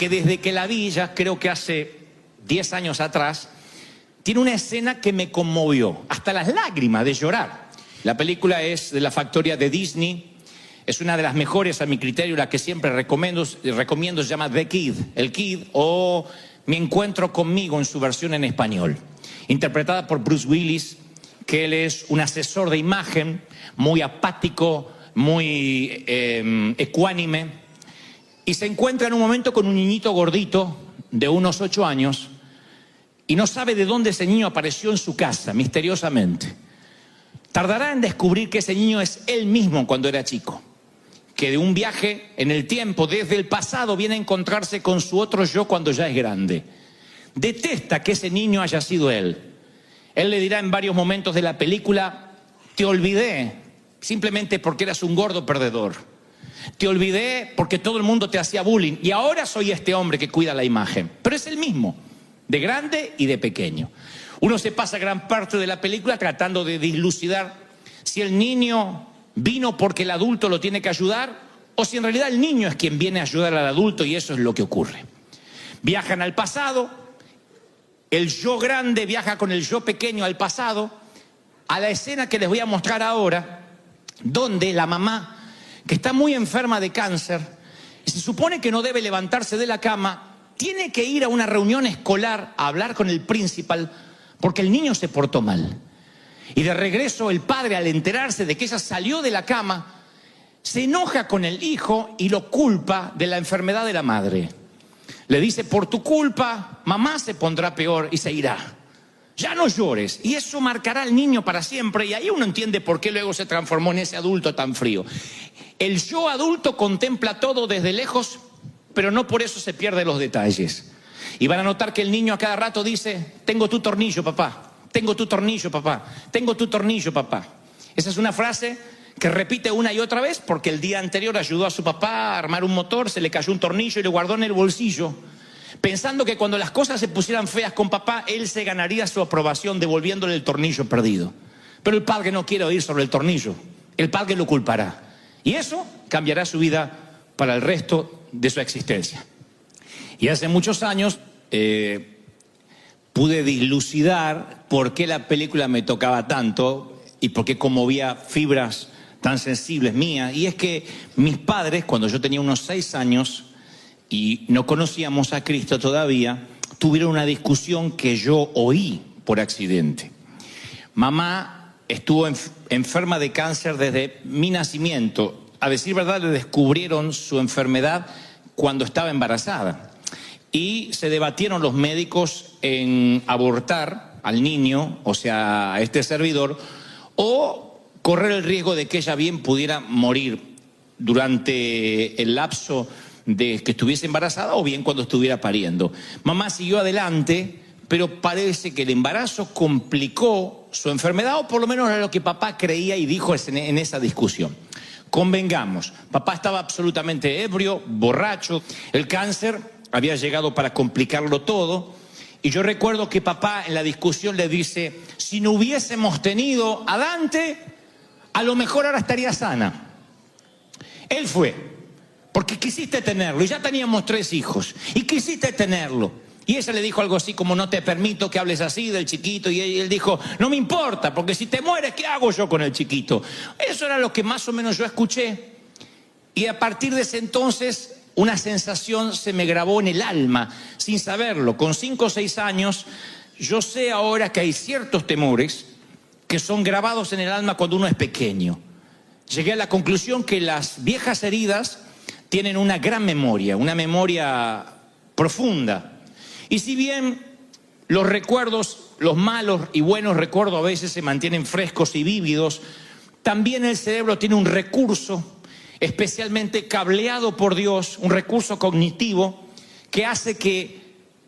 que desde que la vi, ya creo que hace 10 años atrás, tiene una escena que me conmovió, hasta las lágrimas de llorar. La película es de la factoría de Disney, es una de las mejores a mi criterio, la que siempre recomiendo se llama The Kid, El Kid, o Mi encuentro conmigo en su versión en español. Interpretada por Bruce Willis, que él es un asesor de imagen, muy apático, muy ecuánime, y se encuentra en un momento con un niñito gordito de unos 8 años y no sabe de dónde ese niño apareció en su casa, misteriosamente. Tardará en descubrir que ese niño es él mismo cuando era chico, que de un viaje en el tiempo, desde el pasado, viene a encontrarse con su otro yo cuando ya es grande. Detesta que ese niño haya sido él. Él le dirá en varios momentos de la película: te olvidé simplemente porque eras un gordo perdedor. Te olvidé porque todo el mundo te hacía bullying y ahora soy este hombre que cuida la imagen. Pero es el mismo, de grande y de pequeño. Uno se pasa gran parte de la película tratando de dilucidar si el niño vino porque el adulto lo tiene que ayudar o si en realidad el niño es quien viene a ayudar al adulto, y eso es lo que ocurre. Viajan al pasado, el yo grande viaja con el yo pequeño al pasado, a la escena que les voy a mostrar ahora, donde la mamá, que está muy enferma de cáncer, y se supone que no debe levantarse de la cama, tiene que ir a una reunión escolar a hablar con el principal porque el niño se portó mal. Y de regreso el padre, al enterarse de que ella salió de la cama, se enoja con el hijo y lo culpa de la enfermedad de la madre. Le dice: por tu culpa, mamá se pondrá peor y se irá. Ya no llores. Y eso marcará al niño para siempre. Y ahí uno entiende por qué luego se transformó en ese adulto tan frío. El yo adulto contempla todo desde lejos, pero no por eso se pierde los detalles. Y van a notar que el niño a cada rato dice: tengo tu tornillo, papá. Tengo tu tornillo, papá. Tengo tu tornillo, papá. Esa es una frase que repite una y otra vez porque el día anterior ayudó a su papá a armar un motor, se le cayó un tornillo y lo guardó en el bolsillo, pensando que cuando las cosas se pusieran feas con papá, él se ganaría su aprobación devolviéndole el tornillo perdido. Pero el padre no quiere oír sobre el tornillo. El padre lo culpará. Y eso cambiará su vida para el resto de su existencia. Y hace muchos años pude dilucidar por qué la película me tocaba tanto y por qué conmovía fibras tan sensibles mías. Y es que mis padres, cuando yo tenía unos 6 años y no conocíamos a Cristo todavía, tuvieron una discusión que yo oí por accidente. Mamá estuvo enferma de cáncer desde mi nacimiento. A decir verdad, le descubrieron su enfermedad cuando estaba embarazada. Y se debatieron los médicos en abortar al niño, o sea, a este servidor, o correr el riesgo de que ella bien pudiera morir durante el lapso de que estuviese embarazada o bien cuando estuviera pariendo. Mamá siguió adelante, pero parece que el embarazo complicó su enfermedad, o por lo menos era lo que papá creía y dijo en esa discusión. Convengamos, papá estaba absolutamente ebrio, borracho, el cáncer había llegado para complicarlo todo, y yo recuerdo que papá en la discusión le dice: si no hubiésemos tenido a Dante, a lo mejor ahora estaría sana. Él fue, porque quisiste tenerlo, y ya teníamos 3 hijos, y quisiste tenerlo. Y ella le dijo algo así como: no te permito que hables así del chiquito, y él dijo: no me importa, porque si te mueres, ¿qué hago yo con el chiquito? Eso era lo que más o menos yo escuché, y a partir de ese entonces una sensación se me grabó en el alma, sin saberlo. Con 5 o 6 años, yo sé ahora que hay ciertos temores que son grabados en el alma cuando uno es pequeño. Llegué a la conclusión que las viejas heridas tienen una gran memoria, una memoria profunda. Y si bien los recuerdos, los malos y buenos recuerdos a veces se mantienen frescos y vívidos, también el cerebro tiene un recurso especialmente cableado por Dios, un recurso cognitivo que hace que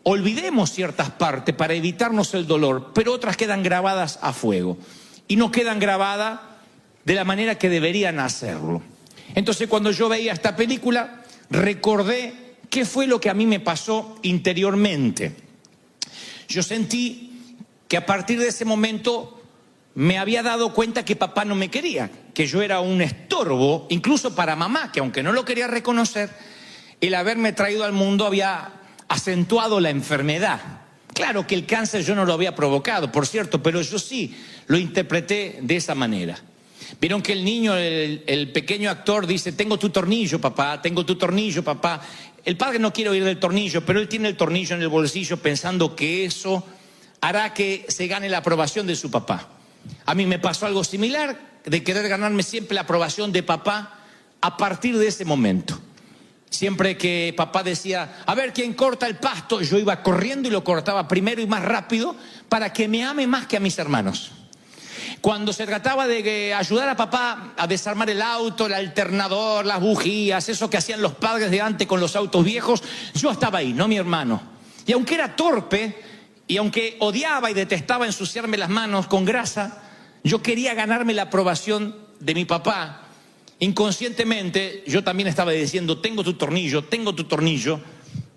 olvidemos ciertas partes para evitarnos el dolor, pero otras quedan grabadas a fuego y no quedan grabadas de la manera que deberían hacerlo. Entonces, cuando yo veía esta película, recordé qué fue lo que a mí me pasó interiormente. Yo sentí que a partir de ese momento me había dado cuenta que papá no me quería, que yo era un estorbo, incluso para mamá, que aunque no lo quería reconocer, el haberme traído al mundo había acentuado la enfermedad. Claro que el cáncer yo no lo había provocado, por cierto, pero yo sí lo interpreté de esa manera. Vieron que el niño, el pequeño actor dice, tengo tu tornillo, papá, tengo tu tornillo, papá. El padre no quiere oír del tornillo, pero él tiene el tornillo en el bolsillo pensando que eso hará que se gane la aprobación de su papá. A mí me pasó algo similar, de querer ganarme siempre la aprobación de papá a partir de ese momento. Siempre que papá decía, a ver quién corta el pasto, yo iba corriendo y lo cortaba primero y más rápido para que me ame más que a mis hermanos. Cuando se trataba de ayudar a papá a desarmar el auto, el alternador, las bujías, eso que hacían los padres de antes con los autos viejos, yo estaba ahí, no mi hermano. Y aunque era torpe, y aunque odiaba y detestaba ensuciarme las manos con grasa, yo quería ganarme la aprobación de mi papá. Inconscientemente yo también estaba diciendo, tengo tu tornillo,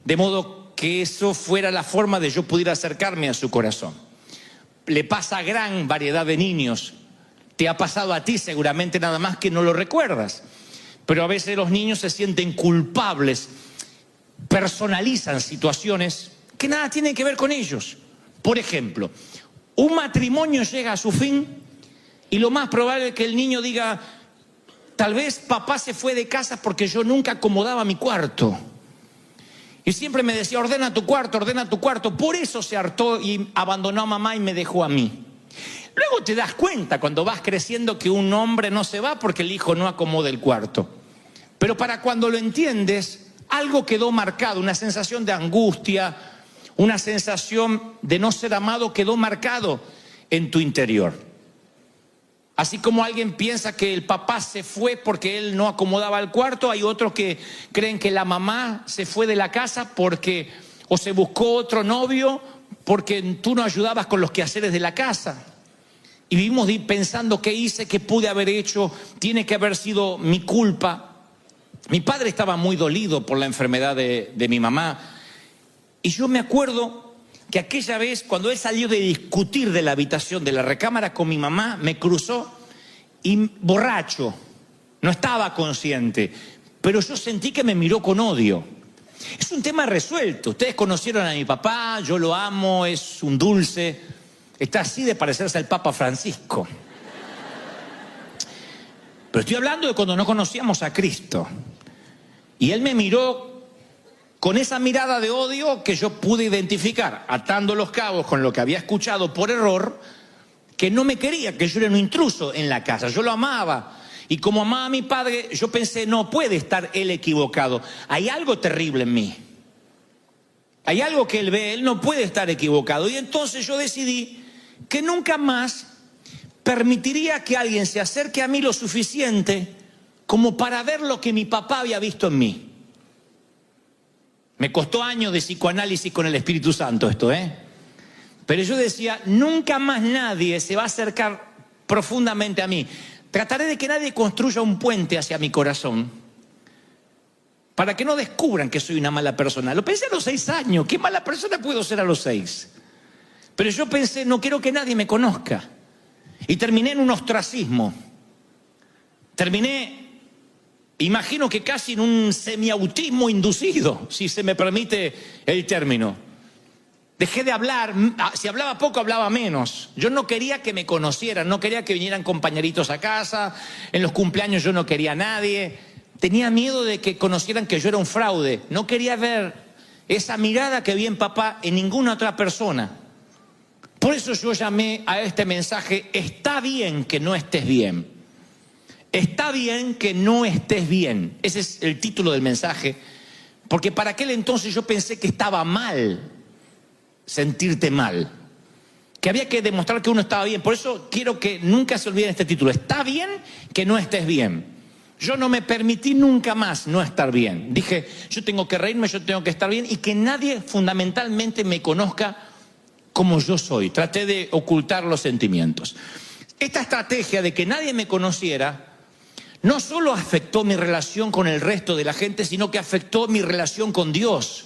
de modo que eso fuera la forma de yo pudiera acercarme a su corazón. Le pasa a gran variedad de niños, te ha pasado a ti seguramente, nada más que no lo recuerdas. Pero a veces los niños se sienten culpables, personalizan situaciones que nada tienen que ver con ellos. Por ejemplo, un matrimonio llega a su fin y lo más probable es que el niño diga, tal vez papá se fue de casa porque yo nunca acomodaba mi cuarto. Y siempre me decía, ordena tu cuarto, por eso se hartó y abandonó a mamá y me dejó a mí. Luego te das cuenta cuando vas creciendo que un hombre no se va porque el hijo no acomoda el cuarto. Pero para cuando lo entiendes, algo quedó marcado, una sensación de angustia, una sensación de no ser amado quedó marcado en tu interior. Así como alguien piensa que el papá se fue porque él no acomodaba el cuarto, hay otros que creen que la mamá se fue de la casa porque o se buscó otro novio porque tú no ayudabas con los quehaceres de la casa. Y vivimos pensando qué hice, qué pude haber hecho, tiene que haber sido mi culpa. Mi padre estaba muy dolido por la enfermedad de mi mamá. Y yo me acuerdo que aquella vez, cuando él salió de discutir de la habitación, de la recámara con mi mamá, me cruzó y borracho, no estaba consciente, pero yo sentí que me miró con odio. Es un tema resuelto. Ustedes conocieron a mi papá, yo lo amo, es un dulce, está así de parecerse al Papa Francisco. Pero estoy hablando de cuando no conocíamos a Cristo. Y él me miró con esa mirada de odio que yo pude identificar, atando los cabos con lo que había escuchado por error, que no me quería, que yo era un intruso en la casa. Yo lo amaba. Y como amaba a mi padre, yo pensé, no puede estar él equivocado. Hay algo terrible en mí. Hay algo que él ve, él no puede estar equivocado. Y entonces yo decidí que nunca más permitiría que alguien se acerque a mí lo suficiente como para ver lo que mi papá había visto en mí. Me costó años de psicoanálisis con el Espíritu Santo esto, Pero yo decía, nunca más nadie se va a acercar profundamente a mí. Trataré de que nadie construya un puente hacia mi corazón para que no descubran que soy una mala persona. Lo pensé a los 6 años. ¿Qué mala persona puedo ser a los 6? Pero yo pensé, no quiero que nadie me conozca. Y terminé en un ostracismo. Terminé, imagino que casi en un semiautismo inducido, si se me permite el término. Dejé de hablar, si hablaba poco, hablaba menos. Yo no quería que me conocieran, no quería que vinieran compañeritos a casa, en los cumpleaños yo no quería a nadie. Tenía miedo de que conocieran que yo era un fraude. No quería ver esa mirada que vi en papá en ninguna otra persona. Por eso yo llamé a este mensaje, está bien que no estés bien. Está bien que no estés bien. Ese es el título del mensaje. Porque para aquel entonces yo pensé que estaba mal sentirte mal, que había que demostrar que uno estaba bien. Por eso quiero que nunca se olviden este título. Está bien que no estés bien. Yo no me permití nunca más no estar bien. Dije, yo tengo que reírme, yo tengo que estar bien y que nadie fundamentalmente me conozca como yo soy. Traté de ocultar los sentimientos. Esta estrategia de que nadie me conociera no solo afectó mi relación con el resto de la gente, sino que afectó mi relación con Dios.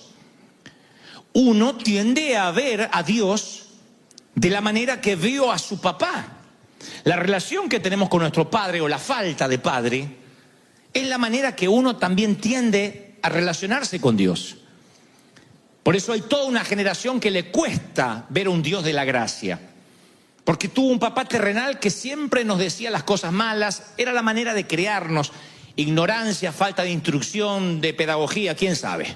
Uno tiende a ver a Dios de la manera que vio a su papá. La relación que tenemos con nuestro padre o la falta de padre es la manera que uno también tiende a relacionarse con Dios. Por eso hay toda una generación que le cuesta ver a un Dios de la gracia. Porque tuvo un papá terrenal que siempre nos decía las cosas malas, era la manera de criarnos. Ignorancia, falta de instrucción, de pedagogía, quién sabe.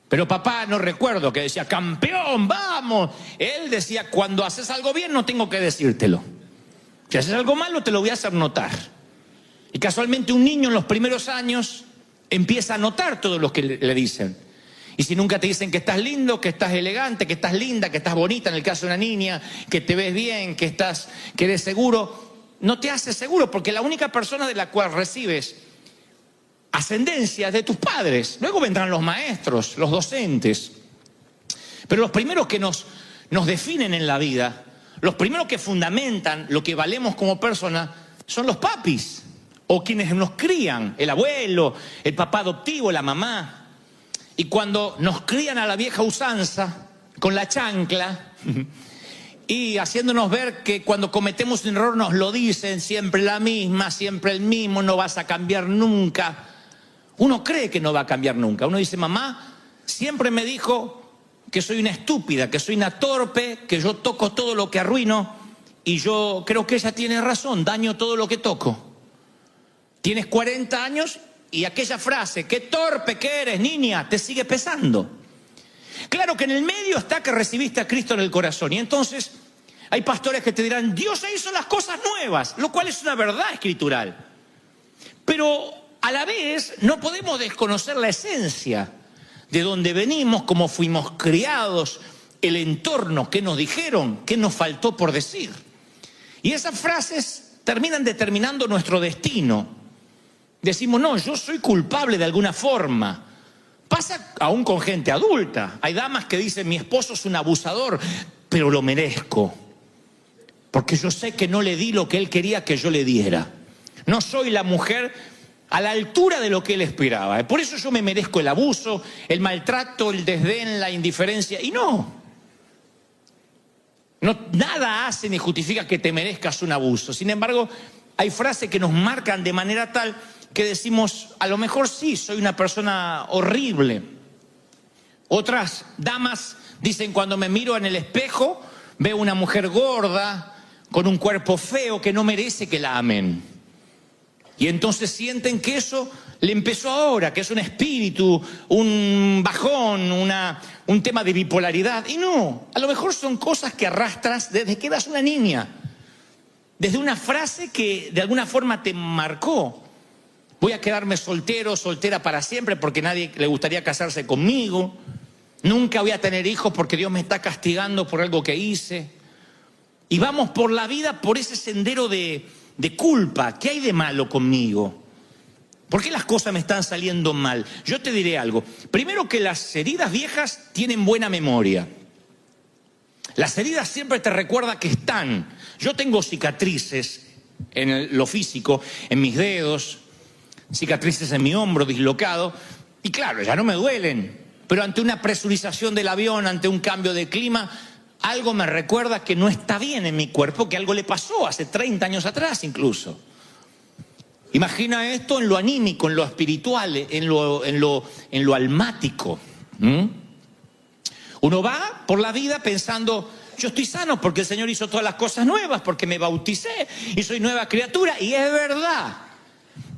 Pero papá, no recuerdo que decía, campeón, vamos. Él decía, cuando haces algo bien no tengo que decírtelo. Si haces algo malo te lo voy a hacer notar. Y casualmente un niño en los primeros años empieza a notar todo lo que le dicen. Y si nunca te dicen que estás lindo, que estás elegante, que estás linda, que estás bonita, en el caso de una niña, que te ves bien, que eres seguro, no te haces seguro, porque la única persona de la cual recibes ascendencia es de tus padres. Luego vendrán los maestros, los docentes. Pero los primeros que nos definen en la vida, los primeros que fundamentan lo que valemos como persona, son los papis, o quienes nos crían, el abuelo, el papá adoptivo, la mamá. Y cuando nos crían a la vieja usanza, con la chancla, y haciéndonos ver que cuando cometemos un error nos lo dicen, siempre la misma, siempre el mismo, no vas a cambiar nunca. Uno cree que no va a cambiar nunca. Uno dice, mamá siempre me dijo que soy una estúpida, que soy una torpe, que yo toco todo lo que arruino, y yo creo que ella tiene razón, daño todo lo que toco. Tienes 40 años y aquella frase, qué torpe que eres, niña, te sigue pesando. Claro que en el medio está que recibiste a Cristo en el corazón. Y entonces hay pastores que te dirán, Dios hizo las cosas nuevas, lo cual es una verdad escritural. Pero a la vez no podemos desconocer la esencia de dónde venimos, cómo fuimos criados, el entorno, qué nos dijeron, qué nos faltó por decir. Y esas frases terminan determinando nuestro destino. Decimos, no, yo soy culpable de alguna forma. Pasa aún con gente adulta. Hay damas que dicen, mi esposo es un abusador, pero lo merezco. Porque yo sé que no le di lo que él quería que yo le diera. No soy la mujer a la altura de lo que él esperaba. Por eso yo me merezco el abuso, el maltrato, el desdén, la indiferencia. Y no, nada hace ni justifica que te merezcas un abuso. Sin embargo, hay frases que nos marcan de manera tal que decimos, a lo mejor sí, soy una persona horrible. Otras damas dicen, cuando me miro en el espejo, veo una mujer gorda, con un cuerpo feo, que no merece que la amen. Y entonces sienten que eso le empezó ahora, que es un espíritu, un bajón, un tema de bipolaridad. Y no, a lo mejor son cosas que arrastras desde que eras una niña. Desde una frase que de alguna forma te marcó. Voy a quedarme soltero, soltera para siempre porque nadie le gustaría casarse conmigo. Nunca voy a tener hijos porque Dios me está castigando por algo que hice. Y vamos por la vida por ese sendero de culpa. ¿Qué hay de malo conmigo? ¿Por qué las cosas me están saliendo mal? Yo te diré algo. Primero, que las heridas viejas tienen buena memoria. Las heridas siempre te recuerdan que están. Yo tengo cicatrices en lo físico, en mis dedos, cicatrices en mi hombro dislocado, y claro, ya no me duelen, pero ante una presurización del avión, ante un cambio de clima, algo me recuerda que no está bien en mi cuerpo, que algo le pasó hace 30 años atrás incluso. Imagina esto en lo anímico, en lo espiritual, en lo almático. Uno va por la vida pensando, yo estoy sano porque el Señor hizo todas las cosas nuevas, porque me bauticé y soy nueva criatura, y es verdad.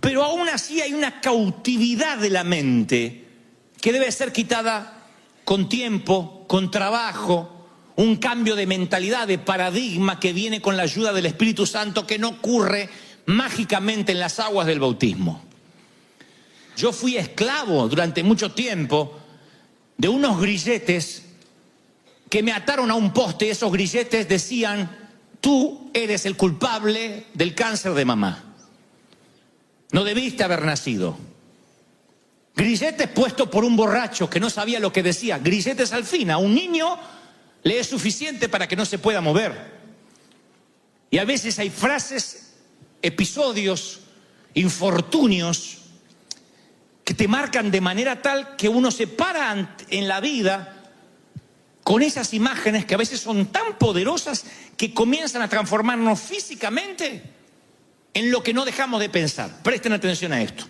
Pero aún así hay una cautividad de la mente que debe ser quitada con tiempo, con trabajo, un cambio de mentalidad, de paradigma que viene con la ayuda del Espíritu Santo, que no ocurre mágicamente en las aguas del bautismo. Yo fui esclavo durante mucho tiempo de unos grilletes que me ataron a un poste. Esos grilletes decían, tú eres el culpable del cáncer de mamá. No debiste haber nacido. Grilletes puestos por un borracho que no sabía lo que decía. Grilletes al fin. A un niño le es suficiente para que no se pueda mover. Y a veces hay frases, episodios, infortunios que te marcan de manera tal que uno se para en la vida con esas imágenes que a veces son tan poderosas que comienzan a transformarnos físicamente en lo que no dejamos de pensar. Presten atención a esto.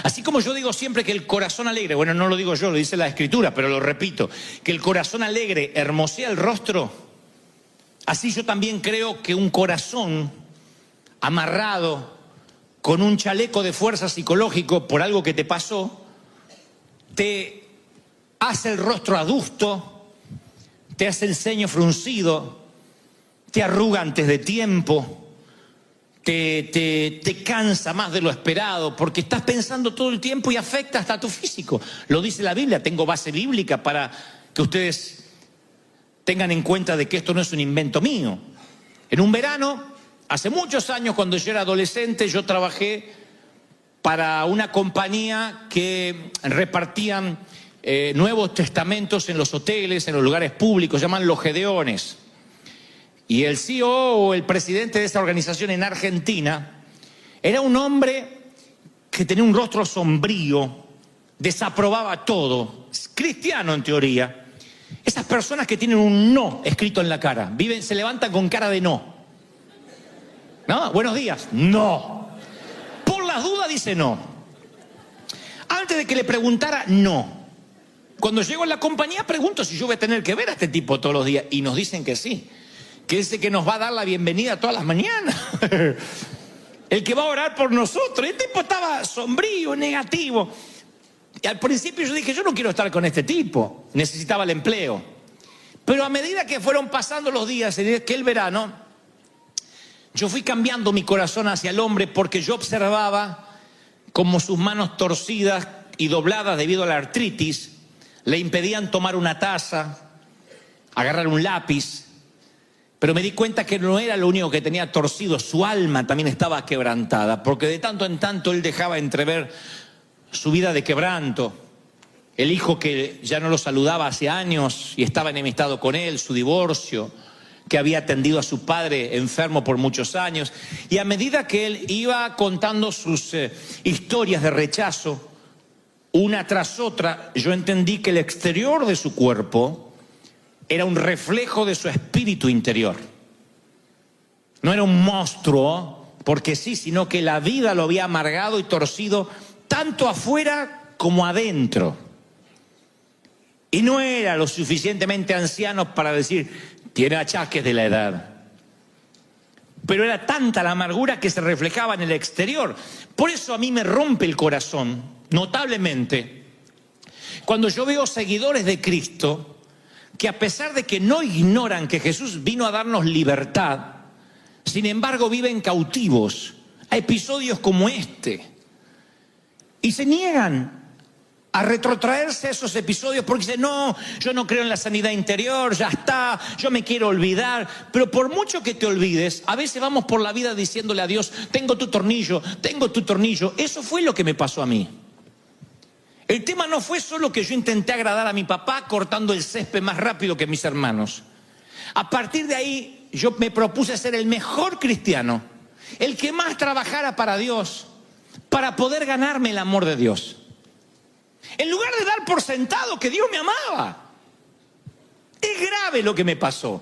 Así como yo digo siempre que el corazón alegre, bueno, no lo digo yo, lo dice la Escritura, pero lo repito, que el corazón alegre hermosea el rostro, así yo también creo que un corazón amarrado con un chaleco de fuerza psicológico por algo que te pasó, te hace el rostro adusto, te hace el ceño fruncido, te arruga antes de tiempo, te cansa más de lo esperado, porque estás pensando todo el tiempo y afecta hasta tu físico. Lo dice la Biblia, tengo base bíblica para que ustedes tengan en cuenta de que esto no es un invento mío. En un verano, hace muchos años, cuando yo era adolescente, yo trabajé para una compañía que repartían Nuevos Testamentos en los hoteles, en los lugares públicos, llaman los Gedeones. Y el CEO o el presidente de esa organización en Argentina era un hombre que tenía un rostro sombrío, desaprobaba todo, cristiano en teoría. Esas personas que tienen un no escrito en la cara, se levantan con cara de no. ¿No? Buenos días, no. Por las dudas dice no. Antes de que le preguntara, no. Cuando llego a la compañía pregunto si yo voy a tener que ver a este tipo todos los días. Y nos dicen que sí. Que es el que nos va a dar la bienvenida todas las mañanas. El que va a orar por nosotros. El tipo estaba sombrío, negativo. Y al principio yo dije, yo no quiero estar con este tipo. Necesitaba el empleo. Pero a medida que fueron pasando los días en aquel verano, yo fui cambiando mi corazón hacia el hombre, porque yo observaba como sus manos torcidas y dobladas debido a la artritis le impedían tomar una taza, agarrar un lápiz. Pero me di cuenta que no era lo único que tenía torcido, su alma también estaba quebrantada, porque de tanto en tanto él dejaba entrever su vida de quebranto. El hijo que ya no lo saludaba hace años y estaba enemistado con él, su divorcio, que había atendido a su padre enfermo por muchos años. Y a medida que él iba contando sus historias de rechazo, una tras otra, yo entendí que el exterior de su cuerpo era un reflejo de su espíritu interior. No era un monstruo, porque sí, sino que la vida lo había amargado y torcido tanto afuera como adentro. Y no era lo suficientemente anciano para decir, tiene achaques de la edad. Pero era tanta la amargura que se reflejaba en el exterior. Por eso a mí me rompe el corazón, notablemente, cuando yo veo seguidores de Cristo que a pesar de que no ignoran que Jesús vino a darnos libertad, sin embargo viven cautivos a episodios como este. Y se niegan a retrotraerse a esos episodios porque dicen, no, yo no creo en la sanidad interior, ya está, yo me quiero olvidar. Pero por mucho que te olvides, a veces vamos por la vida diciéndole a Dios, tengo tu tornillo, tengo tu tornillo. Eso fue lo que me pasó a mí. El tema no fue solo que yo intenté agradar a mi papá cortando el césped más rápido que mis hermanos. A partir de ahí yo me propuse ser el mejor cristiano, el que más trabajara para Dios, para poder ganarme el amor de Dios. En lugar de dar por sentado que Dios me amaba. Es grave lo que me pasó.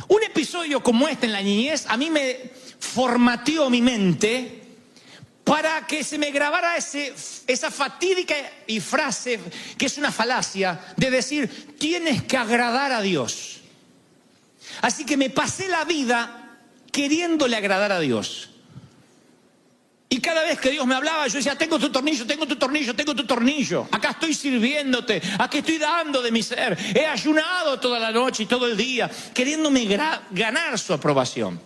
Un episodio como este en la niñez a mí me formateó mi mente para que se me grabara esa fatídica frase, que es una falacia, de decir, tienes que agradar a Dios. Así que me pasé la vida queriéndole agradar a Dios. Y cada vez que Dios me hablaba, yo decía, tengo tu tornillo, tengo tu tornillo, tengo tu tornillo. Acá estoy sirviéndote, aquí estoy dando de mi ser. He ayunado toda la noche y todo el día, queriéndome ganar su aprobación.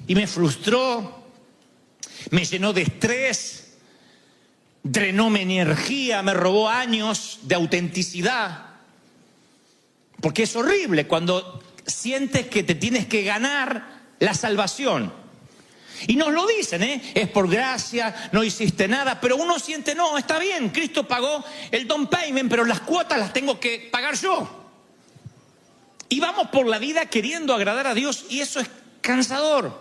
Y me frustró, me llenó de estrés, drenó mi energía, me robó años de autenticidad. Porque es horrible cuando sientes que te tienes que ganar la salvación. Y nos lo dicen, es por gracia, no hiciste nada, pero uno siente, no, está bien, Cristo pagó el down payment, pero las cuotas las tengo que pagar yo. Y vamos por la vida queriendo agradar a Dios y eso es cansador,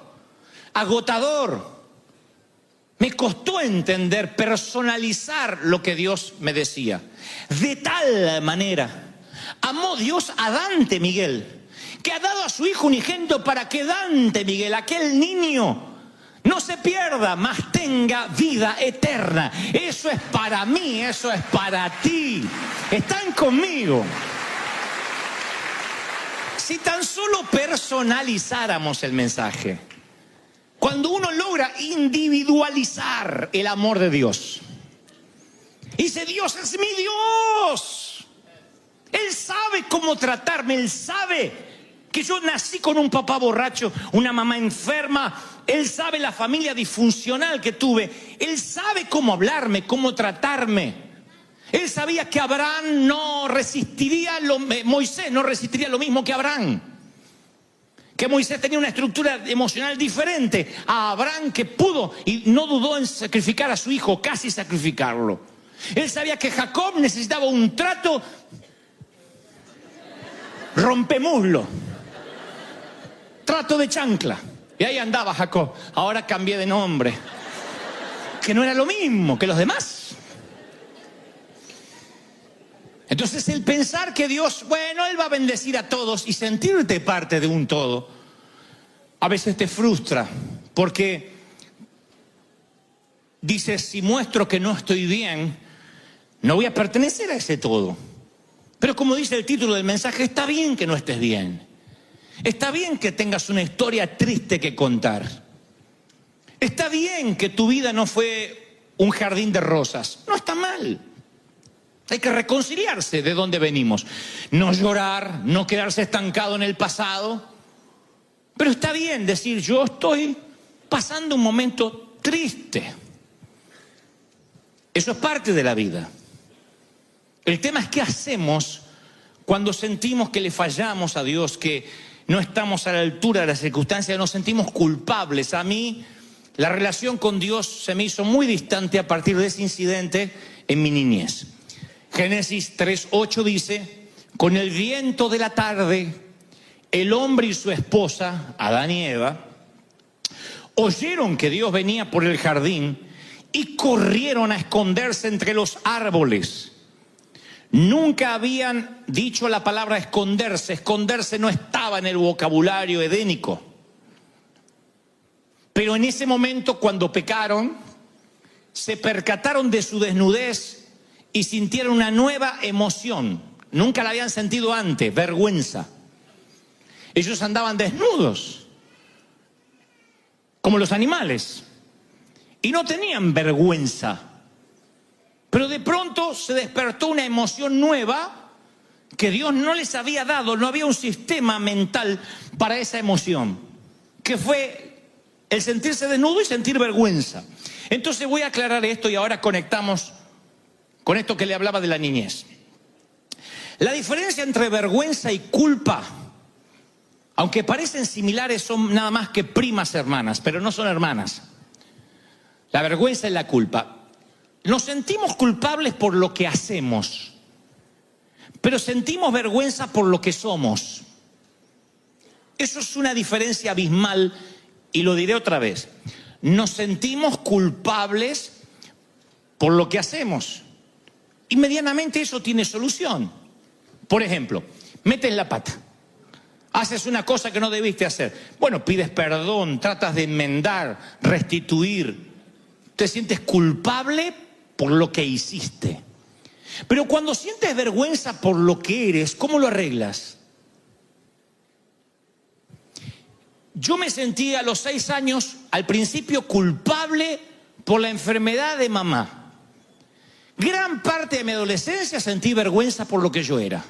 agotador. Me costó entender, personalizar lo que Dios me decía. De tal manera, amó Dios a Dante Miguel, que ha dado a su hijo unigénito para que Dante Miguel, aquel niño, no no se pierda, mas tenga vida eterna. Eso es para mí, eso es para ti. Están conmigo. Si tan solo personalizáramos el mensaje, cuando uno logra individualizar el amor de Dios, y dice: Dios es mi Dios, Él sabe cómo tratarme, Él sabe que yo nací con un papá borracho, una mamá enferma, Él sabe la familia disfuncional que tuve, Él sabe cómo hablarme, cómo tratarme. Él sabía que Abraham no resistiría, Moisés no resistiría lo mismo que Abraham. Que Moisés tenía una estructura emocional diferente a Abraham, que pudo y no dudó en sacrificar a su hijo, casi sacrificarlo. Él sabía que Jacob necesitaba un trato rompemuslo, trato de chancla. Y ahí andaba Jacob. Ahora cambié de nombre, que no era lo mismo que los demás. Entonces el pensar que Dios, bueno, Él va a bendecir a todos y sentirte parte de un todo, a veces te frustra, porque dices: si muestro que no estoy bien, no voy a pertenecer a ese todo. Pero como dice el título del mensaje, está bien que no estés bien. Está bien que tengas una historia triste que contar. Está bien que tu vida no fue un jardín de rosas. No está mal. Hay que reconciliarse de dónde venimos. No llorar, no quedarse estancado en el pasado. Pero está bien decir: yo estoy pasando un momento triste. Eso es parte de la vida. El tema es qué hacemos cuando sentimos que le fallamos a Dios, que no estamos a la altura de las circunstancias, nos sentimos culpables. A mí la relación con Dios se me hizo muy distante a partir de ese incidente en mi niñez. Génesis 3:8 dice: con el viento de la tarde, el hombre y su esposa, Adán y Eva, oyeron que Dios venía por el jardín y corrieron a esconderse entre los árboles. Nunca habían dicho la palabra esconderse. Esconderse no estaba en el vocabulario edénico. Pero en ese momento, cuando pecaron, se percataron de su desnudez y sintieron una nueva emoción. Nunca la habían sentido antes: vergüenza. Ellos andaban desnudos, como los animales, y no tenían vergüenza. Pero de pronto se despertó una emoción nueva que Dios no les había dado. No había un sistema mental para esa emoción, que fue el sentirse desnudo y sentir vergüenza. Entonces voy a aclarar esto y ahora conectamos con esto que le hablaba de la niñez. La diferencia entre vergüenza y culpa, aunque parecen similares, son nada más que primas hermanas, pero no son hermanas. La vergüenza y la culpa. Nos sentimos culpables por lo que hacemos, pero sentimos vergüenza por lo que somos. Eso es una diferencia abismal, y lo diré otra vez. Nos sentimos culpables por lo que hacemos, y medianamente eso tiene solución. Por ejemplo, metes la pata, haces una cosa que no debiste hacer. Bueno, pides perdón, tratas de enmendar, restituir. Te sientes culpable por lo que hiciste. Pero cuando sientes vergüenza por lo que eres, ¿cómo lo arreglas? Yo me sentí a los 6 años, al principio, culpable por la enfermedad de mamá. Gran parte de mi adolescencia sentí vergüenza por lo que yo era.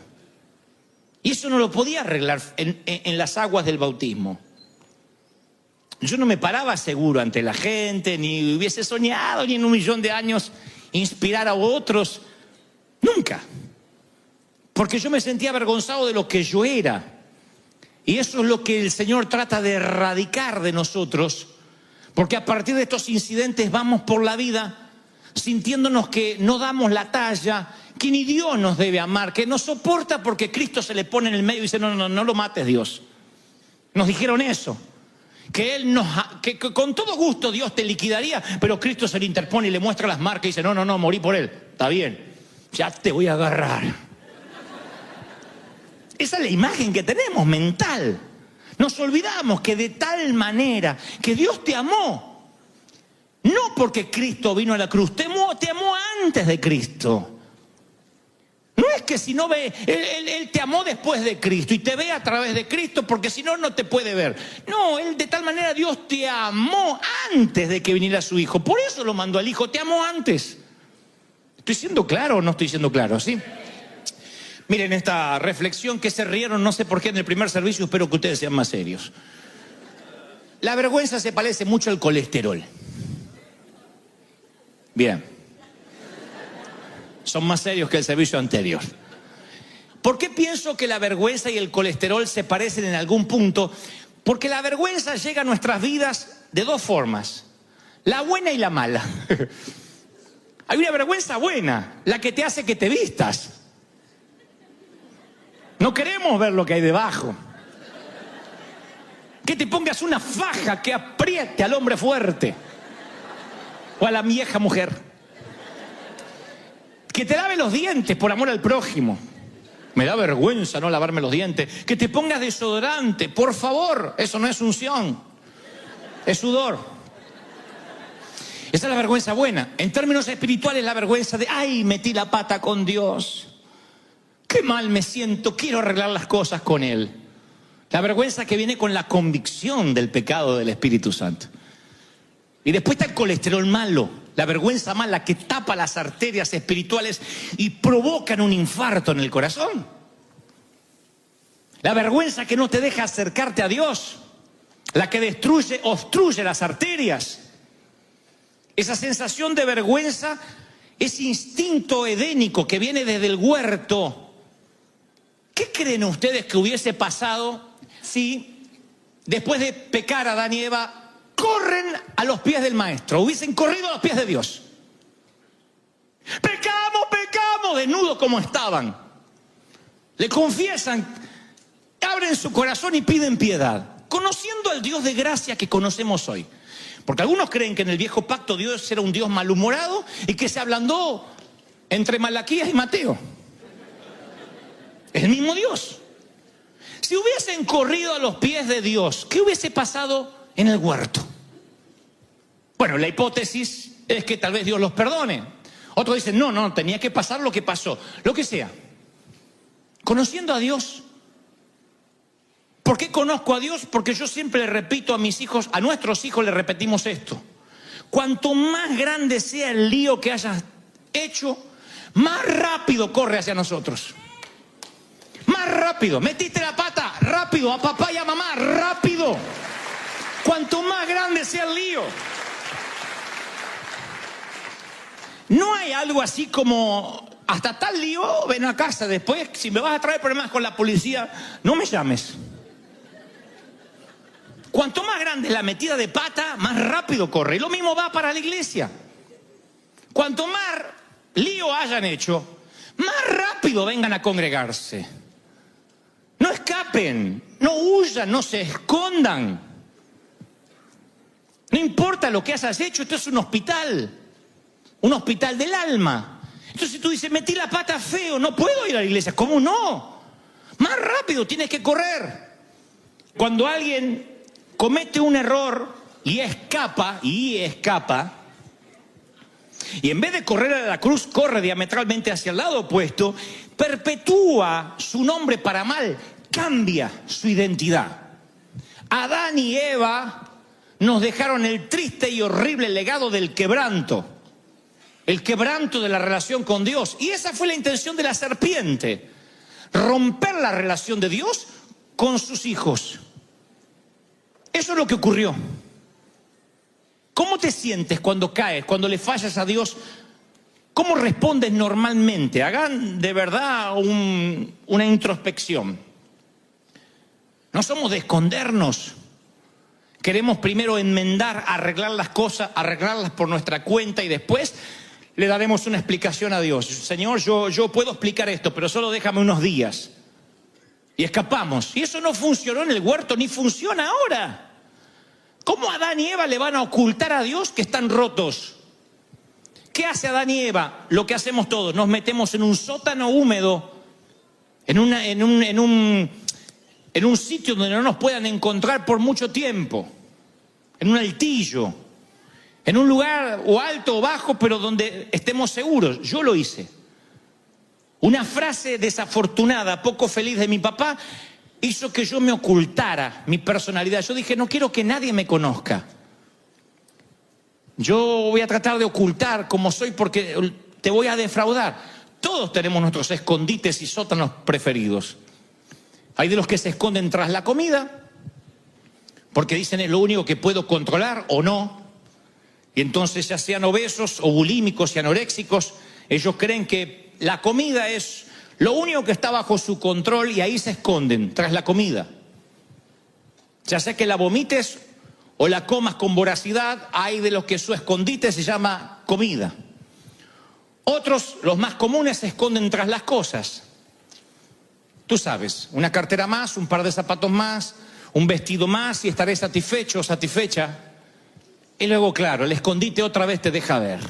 Y eso no lo podía arreglar en las aguas del bautismo. Yo no me paraba seguro ante la gente, ni hubiese soñado, ni en 1.000.000 de años, inspirar a otros. Nunca. Porque yo me sentía avergonzado de lo que yo era. Y eso es lo que el Señor trata de erradicar de nosotros. Porque a partir de estos incidentes vamos por la vida sintiéndonos que no damos la talla, que ni Dios nos debe amar, que nos soporta porque Cristo se le pone en el medio y dice: no lo mates, Dios. Nos dijeron eso. Que con todo gusto Dios te liquidaría, pero Cristo se le interpone y le muestra las marcas y dice: no, morí por él. Está bien, ya te voy a agarrar. Esa es la imagen que tenemos mental. Nos olvidamos que de tal manera que Dios te amó, No porque Cristo vino a la cruz, te amó antes de Cristo. No es que si no ve, él te amó después de Cristo y te ve a través de Cristo, porque si no, no te puede ver. No, Él de tal manera Dios te amó antes de que viniera su Hijo. Por eso lo mandó al Hijo, te amó antes. ¿Estoy siendo claro o no estoy siendo claro? ¿Sí? Miren esta reflexión que se rieron, no sé por qué en el primer servicio, espero que ustedes sean más serios. La vergüenza se parece mucho al colesterol. Bien. Son más serios que el servicio anterior. ¿Por qué pienso que la vergüenza y el colesterol se parecen en algún punto? Porque la vergüenza llega a nuestras vidas de dos formas, la buena y la mala. Hay una vergüenza buena, la que te hace que te vistas. No queremos ver lo que hay debajo. Que te pongas una faja que apriete al hombre fuerte o a la vieja mujer. Que te lave los dientes por amor al prójimo. Me da vergüenza no lavarme los dientes. Que te pongas desodorante, por favor. Eso no es unción, es sudor. Esa es la vergüenza buena. En términos espirituales, la vergüenza de, ay, metí la pata con Dios. Qué mal me siento, quiero arreglar las cosas con Él. La vergüenza que viene con la convicción del pecado del Espíritu Santo. Y después está el colesterol malo, la vergüenza mala que tapa las arterias espirituales y provocan un infarto en el corazón. La vergüenza que no te deja acercarte a Dios, la que obstruye las arterias. Esa sensación de vergüenza, ese instinto edénico que viene desde el huerto. ¿Qué creen ustedes que hubiese pasado si después de pecar Adán y Eva corren a los pies del Maestro? Hubiesen corrido a los pies de Dios. Pecamos, desnudos como estaban. Le confiesan, abren su corazón y piden piedad, conociendo al Dios de gracia que conocemos hoy. Porque algunos creen que en el viejo pacto Dios era un Dios malhumorado y que se ablandó entre Malaquías y Mateo. Es el mismo Dios. Si hubiesen corrido a los pies de Dios, ¿qué hubiese pasado en el huerto? Bueno, la hipótesis es que tal vez Dios los perdone. Otros dicen, no, tenía que pasar lo que pasó. Lo que sea. Conociendo a Dios. ¿Por qué conozco a Dios? Porque yo siempre le repito a mis hijos, a nuestros hijos le repetimos esto. Cuanto más grande sea el lío que hayas hecho, más rápido corre hacia nosotros. Más rápido. Metiste la pata, rápido. A papá y a mamá, rápido. Cuanto más grande sea el lío. No hay algo así como, hasta tal lío, ven a casa. Después, si me vas a traer problemas con la policía, no me llames. Cuanto más grande es la metida de pata, más rápido corre. Y lo mismo va para la iglesia. Cuanto más lío hayan hecho, más rápido vengan a congregarse. No escapen, no huyan, no se escondan. No importa lo que hayas hecho, esto es un hospital del alma. Entonces si tú dices, metí la pata feo, no puedo ir a la iglesia. ¿Cómo no? Más rápido tienes que correr. Cuando alguien comete un error y escapa, y en vez de correr a la cruz, corre diametralmente hacia el lado opuesto, perpetúa su nombre para mal, cambia su identidad. Adán y Eva nos dejaron el triste y horrible legado del quebranto. El quebranto de la relación con Dios. Y esa fue la intención de la serpiente. Romper la relación de Dios con sus hijos. Eso es lo que ocurrió. ¿Cómo te sientes cuando caes, cuando le fallas a Dios? ¿Cómo respondes normalmente? Hagan de verdad una introspección. No somos de escondernos. Queremos primero enmendar, arreglar las cosas, arreglarlas por nuestra cuenta y después le daremos una explicación a Dios. Señor, yo puedo explicar esto, pero solo déjame unos días. Y escapamos. Y eso no funcionó en el huerto, ni funciona ahora. ¿Cómo Adán y Eva le van a ocultar a Dios que están rotos? ¿Qué hace Adán y Eva? Lo que hacemos todos, nos metemos en un sótano húmedo, en un sitio donde no nos puedan encontrar por mucho tiempo, en un altillo, En un lugar o alto o bajo, pero donde estemos seguros. Yo lo hice. Una frase desafortunada, poco feliz de mi papá, hizo que yo me ocultara mi personalidad. Yo dije, no quiero que nadie me conozca. Yo voy a tratar de ocultar cómo soy porque te voy a defraudar. Todos tenemos nuestros escondites y sótanos preferidos. Hay de los que se esconden tras la comida, porque dicen es lo único que puedo controlar o no. Y entonces ya sean obesos o bulímicos y anoréxicos, ellos creen que la comida es lo único que está bajo su control y ahí se esconden, tras la comida. Ya sea que la vomites o la comas con voracidad, hay de los que su escondite se llama comida. Otros, los más comunes, se esconden tras las cosas. Tú sabes, una cartera más, un par de zapatos más, un vestido más y estaré satisfecho o satisfecha. Y luego, claro, el escondite otra vez te deja ver.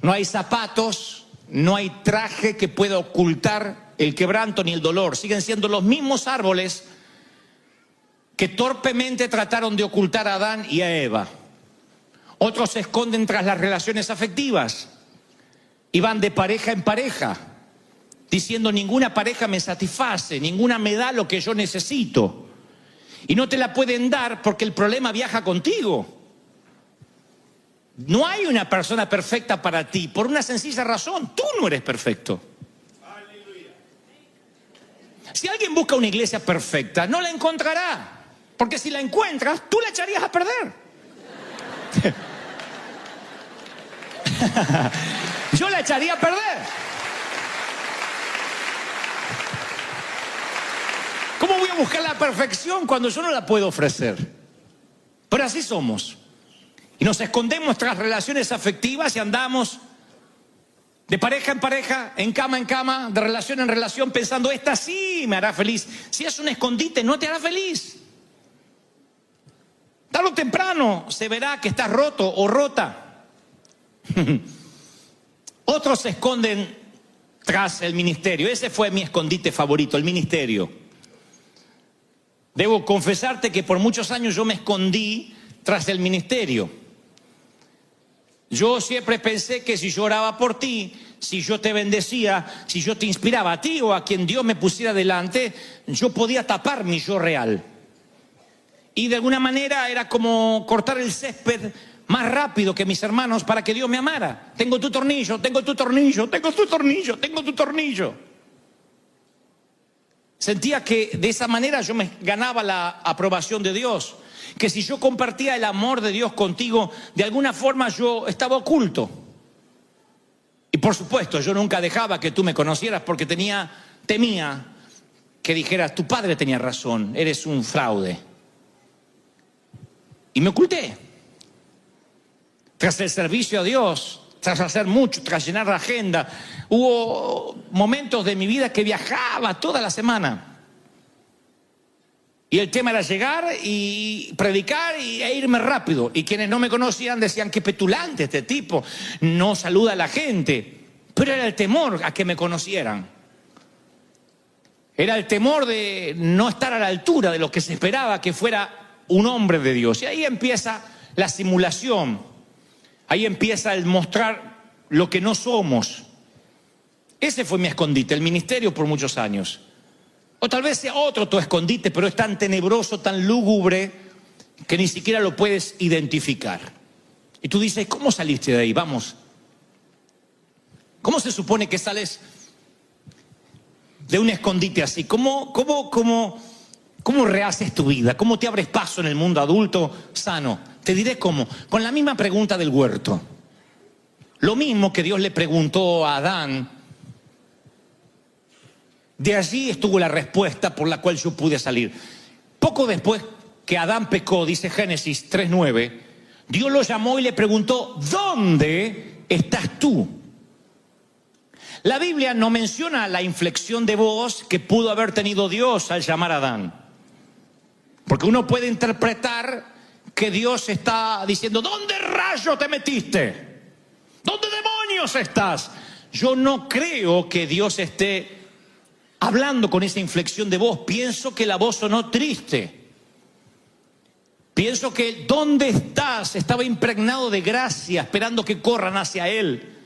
No hay zapatos, no hay traje que pueda ocultar el quebranto ni el dolor. Siguen siendo los mismos árboles que torpemente trataron de ocultar a Adán y a Eva. Otros se esconden tras las relaciones afectivas y van de pareja en pareja, diciendo ninguna pareja me satisface, ninguna me da lo que yo necesito. Y no te la pueden dar porque el problema viaja contigo. No hay una persona perfecta para ti, por una sencilla razón, tú no eres perfecto. Si alguien busca una iglesia perfecta, no la encontrará. Porque si la encuentras, tú la echarías a perder. Yo la echaría a perder. ¿Cómo voy a buscar la perfección cuando yo no la puedo ofrecer? Pero así somos. Y nos escondemos tras relaciones afectivas y andamos de pareja en pareja, en cama, de relación en relación, pensando, esta sí me hará feliz. Si es un escondite, no te hará feliz. Tarde o temprano se verá que estás roto o rota. Otros se esconden tras el ministerio. Ese fue mi escondite favorito, el ministerio. Debo confesarte que por muchos años yo me escondí tras el ministerio. Yo siempre pensé que si yo oraba por ti, si yo te bendecía, si yo te inspiraba a ti o a quien Dios me pusiera delante, yo podía tapar mi yo real. Y de alguna manera era como cortar el césped más rápido que mis hermanos para que Dios me amara. Tengo tu tornillo, tengo tu tornillo, tengo tu tornillo, tengo tu tornillo. Sentía que de esa manera yo me ganaba la aprobación de Dios. Que si yo compartía el amor de Dios contigo, de alguna forma yo estaba oculto. Y por supuesto, yo nunca dejaba que tú me conocieras porque temía que dijeras, tu padre tenía razón, eres un fraude. Y me oculté. Tras el servicio a Dios, tras hacer mucho, tras llenar la agenda, hubo momentos de mi vida que viajaba toda la semana. Y el tema era llegar y predicar e irme rápido. Y quienes no me conocían decían, qué petulante este tipo, no saluda a la gente. Pero era el temor a que me conocieran. Era el temor de no estar a la altura de lo que se esperaba que fuera un hombre de Dios. Y ahí empieza la simulación. Ahí empieza el mostrar lo que no somos. Ese fue mi escondite, el ministerio por muchos años. O tal vez sea otro tu escondite, pero es tan tenebroso, tan lúgubre, que ni siquiera lo puedes identificar. Y tú dices, ¿cómo saliste de ahí? Vamos. ¿Cómo se supone que sales de un escondite así? ¿Cómo rehaces tu vida? ¿Cómo te abres paso en el mundo adulto sano? Te diré cómo. Con la misma pregunta del huerto. Lo mismo que Dios le preguntó a Adán. De allí estuvo la respuesta por la cual yo pude salir. Poco después que Adán pecó, dice Génesis 3:9, Dios lo llamó y le preguntó, ¿dónde estás tú? La Biblia no menciona la inflexión de voz que pudo haber tenido Dios al llamar a Adán. Porque uno puede interpretar que Dios está diciendo, ¿dónde rayo te metiste? ¿Dónde demonios estás? Yo no creo que Dios esté hablando con esa inflexión de voz. Pienso que la voz sonó triste. Pienso que ¿dónde estás? Estaba impregnado de gracia, esperando que corran hacia Él.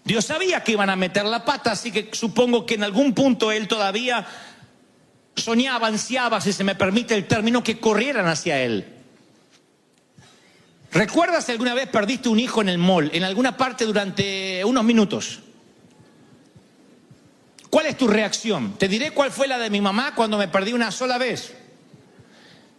Dios sabía que iban a meter la pata, así que supongo que en algún punto Él todavía soñaba, ansiaba, si se me permite el término, que corrieran hacia Él. ¿Recuerdas si alguna vez perdiste un hijo en el mall, en alguna parte durante unos minutos? ¿Cuál es tu reacción? Te diré cuál fue la de mi mamá cuando me perdí una sola vez.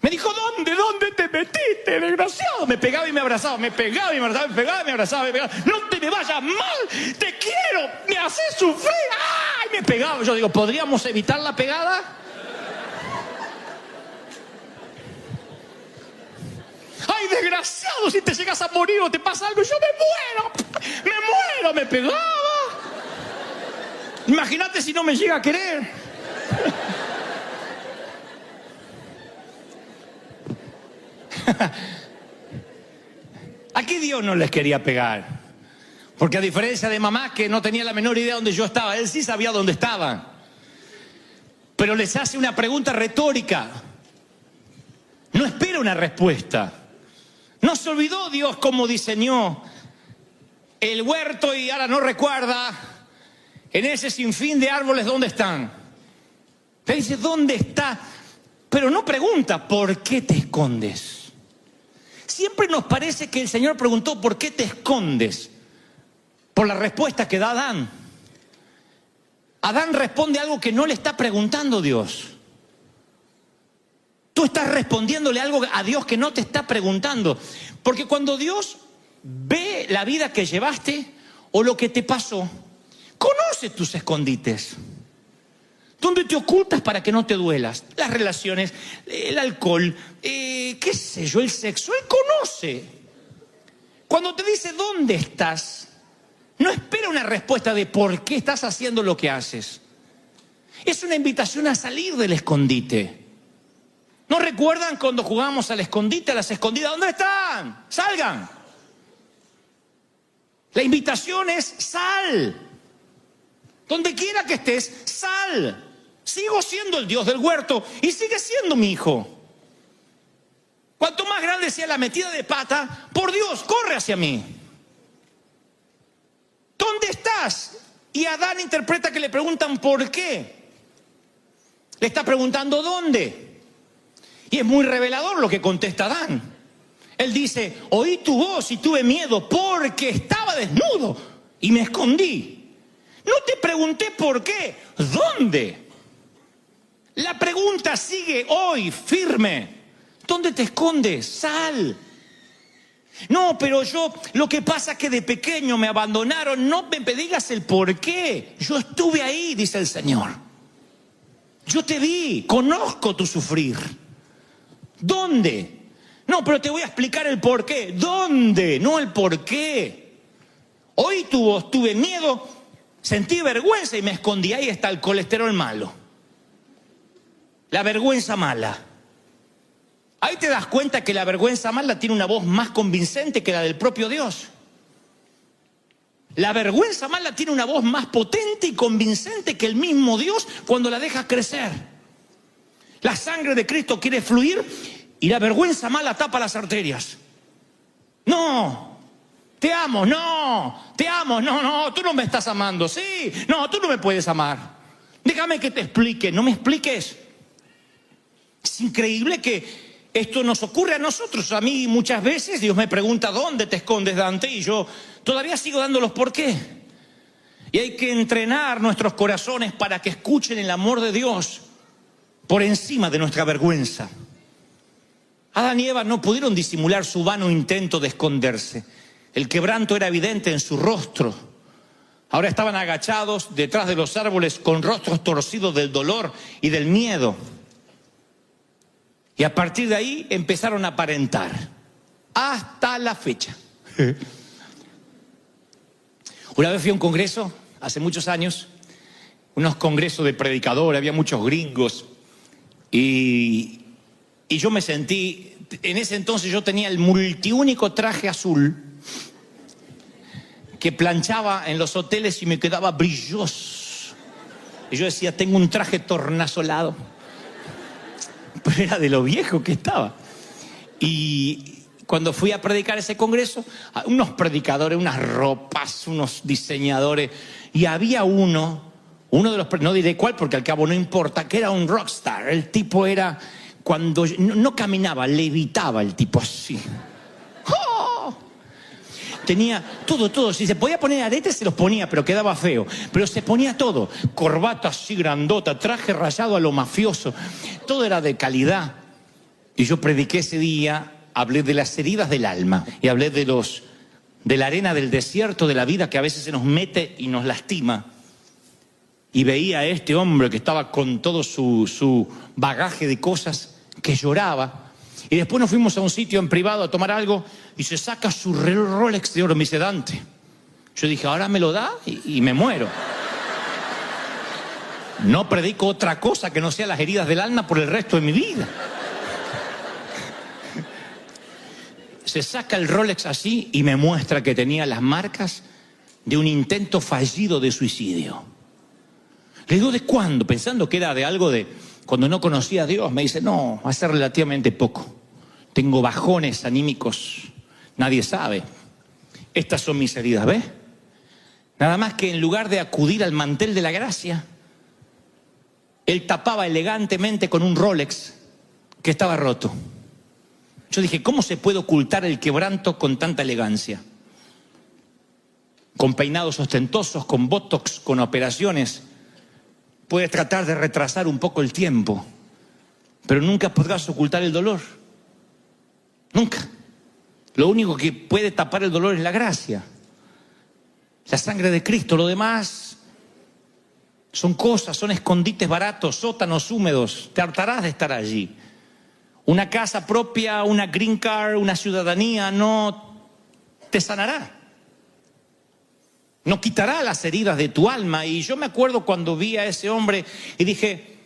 Me dijo, ¿dónde te metiste, desgraciado? Me pegaba y me abrazaba, me pegaba y me abrazaba, me pegaba y me abrazaba, me pegaba. No te me vayas mal, te quiero, me haces sufrir. ¡Ay! Me pegaba. Yo digo, ¿podríamos evitar la pegada? ¡Ay, desgraciado! Si te llegas a morir o te pasa algo, yo me muero, me pegaba. Imagínate si no me llega a querer. Aquí Dios no les quería pegar, porque a diferencia de mamá, que no tenía la menor idea dónde yo estaba, Él sí sabía dónde estaba. Pero les hace una pregunta retórica. No espera una respuesta. No se olvidó Dios cómo diseñó el huerto y ahora no recuerda en ese sinfín de árboles dónde están. Te dice, ¿dónde está? Pero no pregunta, ¿por qué te escondes? Siempre nos parece que el Señor preguntó, ¿por qué te escondes? Por la respuesta que da Adán. Adán responde algo que no le está preguntando Dios. Tú estás respondiéndole algo a Dios que no te está preguntando. Porque cuando Dios ve la vida que llevaste o lo que te pasó, conoce tus escondites. ¿Dónde te ocultas para que no te duelas? Las relaciones, el alcohol, qué sé yo, el sexo. Él conoce. Cuando te dice ¿dónde estás?, no espera una respuesta de por qué estás haciendo lo que haces. Es una invitación a salir del escondite. ¿No recuerdan cuando jugábamos al escondite, a las escondidas? ¿Dónde están? ¡Salgan! La invitación es sal. Donde quiera que estés, sal. Sigo siendo el Dios del huerto y sigue siendo mi hijo. Cuanto más grande sea la metida de pata, por Dios, corre hacia mí. ¿Dónde estás? Y Adán interpreta que le preguntan ¿por qué? Le está preguntando ¿dónde? Y es muy revelador lo que contesta Adán. Él dice, oí tu voz y tuve miedo porque estaba desnudo y me escondí. No te pregunté por qué, ¿dónde? La pregunta sigue hoy firme. ¿Dónde te escondes? Sal. No, pero lo que pasa es que de pequeño me abandonaron. No me digas el por qué. Yo estuve ahí, dice el Señor. Yo te vi, conozco tu sufrir. ¿Dónde? No, pero te voy a explicar el por qué. ¿Dónde? No el por qué. Oí tu voz, tuve miedo, sentí vergüenza y me escondí. Ahí está el colesterol malo. La vergüenza mala. Ahí te das cuenta que la vergüenza mala tiene una voz más convincente que la del propio Dios. La vergüenza mala tiene una voz más potente y convincente que el mismo Dios cuando la dejas crecer. La sangre de Cristo quiere fluir y la vergüenza mala tapa las arterias. No, te amo, no, te amo, no, tú no me estás amando, sí, no, tú no me puedes amar. Déjame que te explique, no me expliques. Es increíble que esto nos ocurre a nosotros. A mí muchas veces Dios me pregunta, ¿dónde te escondes, Dante? Y yo todavía sigo dándolos por qué. Y hay que entrenar nuestros corazones para que escuchen el amor de Dios por encima de nuestra vergüenza. Adán y Eva no pudieron disimular su vano intento de esconderse. El quebranto era evidente en su rostro. Ahora estaban agachados detrás de los árboles con rostros torcidos del dolor y del miedo. Y a partir de ahí empezaron a aparentar. Hasta la fecha. Una vez fui a un congreso, hace muchos años, unos congresos de predicadores, había muchos gringos. Y yo me sentí, en ese entonces yo tenía el multiúnico traje azul que planchaba en los hoteles y me quedaba brilloso. Y yo decía, tengo un traje tornasolado. Pero era de lo viejo que estaba. Y cuando fui a predicar ese congreso, unos predicadores, unas ropas, unos diseñadores, y había uno de los, no diré cuál porque al cabo no importa, que era un rockstar. El tipo era, cuando no caminaba, levitaba el tipo así. ¡Oh! Tenía todo. Si se podía poner aretes, se los ponía, pero quedaba feo. Pero se ponía todo. Corbata así grandota, traje rayado a lo mafioso. Todo era de calidad. Y yo prediqué ese día, hablé de las heridas del alma. Y hablé de la arena del desierto de la vida que a veces se nos mete y nos lastima. Y veía a este hombre que estaba con todo su bagaje de cosas, que lloraba. Y después nos fuimos a un sitio en privado a tomar algo y se saca su Rolex de oro. Me dice: Dante. Yo dije: ahora me lo da y me muero. No predico otra cosa que no sea las heridas del alma por el resto de mi vida. Se saca el Rolex así y me muestra que tenía las marcas de un intento fallido de suicidio. Le digo: ¿de cuándo? Pensando que era de algo de cuando no conocía a Dios. Me dice: no, hace relativamente poco. Tengo bajones anímicos, nadie sabe. Estas son mis heridas, ¿ves? Nada más que en lugar de acudir al mantel de la gracia, él tapaba elegantemente con un Rolex que estaba roto. Yo dije: ¿cómo se puede ocultar el quebranto con tanta elegancia? Con peinados ostentosos, con botox, con operaciones. Puedes tratar de retrasar un poco el tiempo, pero nunca podrás ocultar el dolor. Nunca. Lo único que puede tapar el dolor es la gracia, la sangre de Cristo. Lo demás son cosas, son escondites baratos, sótanos húmedos. Te hartarás de estar allí. Una casa propia, una green card, una ciudadanía no te sanará. No quitará las heridas de tu alma. Y yo me acuerdo cuando vi a ese hombre y dije: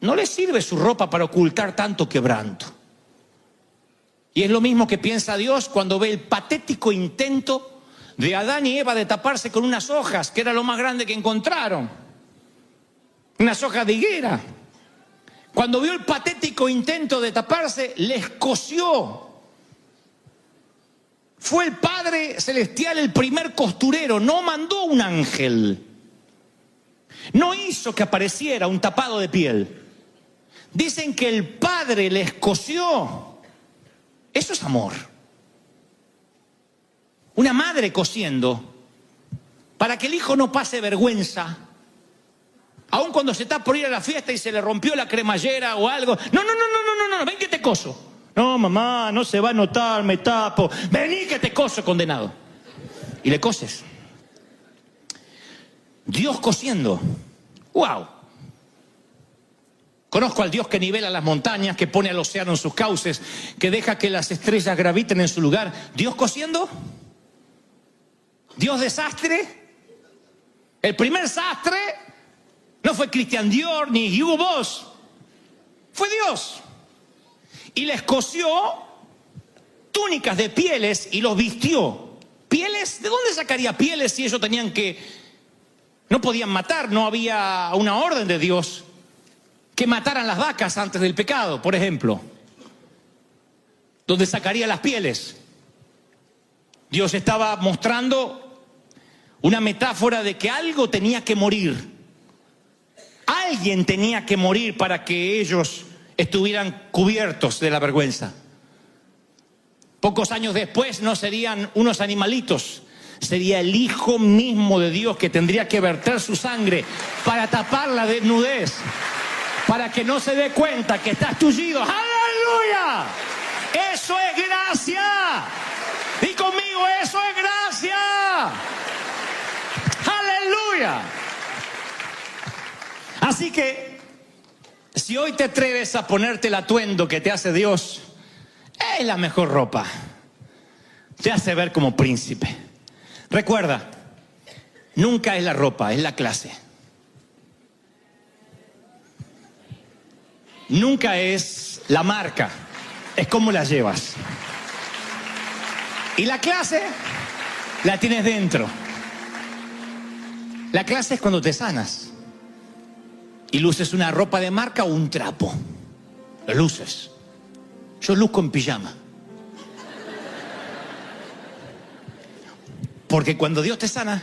no le sirve su ropa para ocultar tanto quebranto. Y es lo mismo que piensa Dios cuando ve el patético intento de Adán y Eva de taparse con unas hojas, que era lo más grande que encontraron. Unas hojas de higuera. Cuando vio el patético intento de taparse, les cosió. Fue el Padre Celestial el primer costurero, no mandó un ángel. No hizo que apareciera un tapado de piel. Dicen que el Padre les cosió. Eso es amor. Una madre cosiendo para que el hijo no pase vergüenza. Aun cuando se está por ir a la fiesta y se le rompió la cremallera o algo. No, ven que te coso. No, mamá, no se va a notar, me tapo. Vení que te coso, condenado. Y le coses. Dios cosiendo. ¡Wow! Conozco al Dios que nivela las montañas, que pone al océano en sus cauces, que deja que las estrellas graviten en su lugar. ¿Dios cosiendo? ¿Dios desastre? El primer sastre no fue Christian Dior ni Hugo Boss. Fue Dios. Y les cosió túnicas de pieles y los vistió. ¿Pieles? ¿De dónde sacaría pieles si ellos tenían que... no podían matar? No había una orden de Dios que mataran las vacas antes del pecado, por ejemplo. ¿Dónde sacaría las pieles? Dios estaba mostrando una metáfora de que algo tenía que morir. Alguien tenía que morir para que ellos estuvieran cubiertos de la vergüenza. Pocos años después no serían unos animalitos, sería el Hijo mismo de Dios que tendría que verter su sangre para tapar la desnudez, para que no se dé cuenta que estás tullido. ¡Aleluya! Eso es gracia. Y conmigo, eso es gracia. ¡Aleluya! Así que si hoy te atreves a ponerte el atuendo que te hace Dios, es la mejor ropa. Te hace ver como príncipe. Recuerda, nunca es la ropa, es la clase. Nunca es la marca, es cómo la llevas. Y la clase la tienes dentro. La clase es cuando te sanas y luces una ropa de marca o un trapo. Lo luces. Yo luzco en pijama. Porque cuando Dios te sana,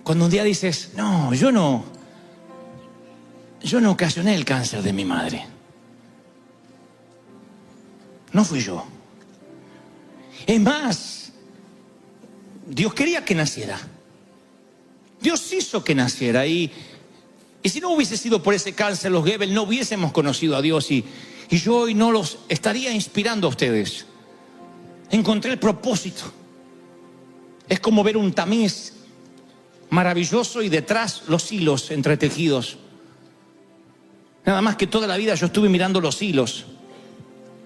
cuando un día dices, no, yo no ocasioné el cáncer de mi madre. No fui yo. Es más, Dios quería que naciera. Dios hizo que naciera. Y si no hubiese sido por ese cáncer, los Goebbels no hubiésemos conocido a Dios. Y yo hoy no los estaría inspirando a ustedes. Encontré el propósito. Es como ver un tamiz maravilloso y detrás los hilos entretejidos. Nada más que toda la vida yo estuve mirando los hilos.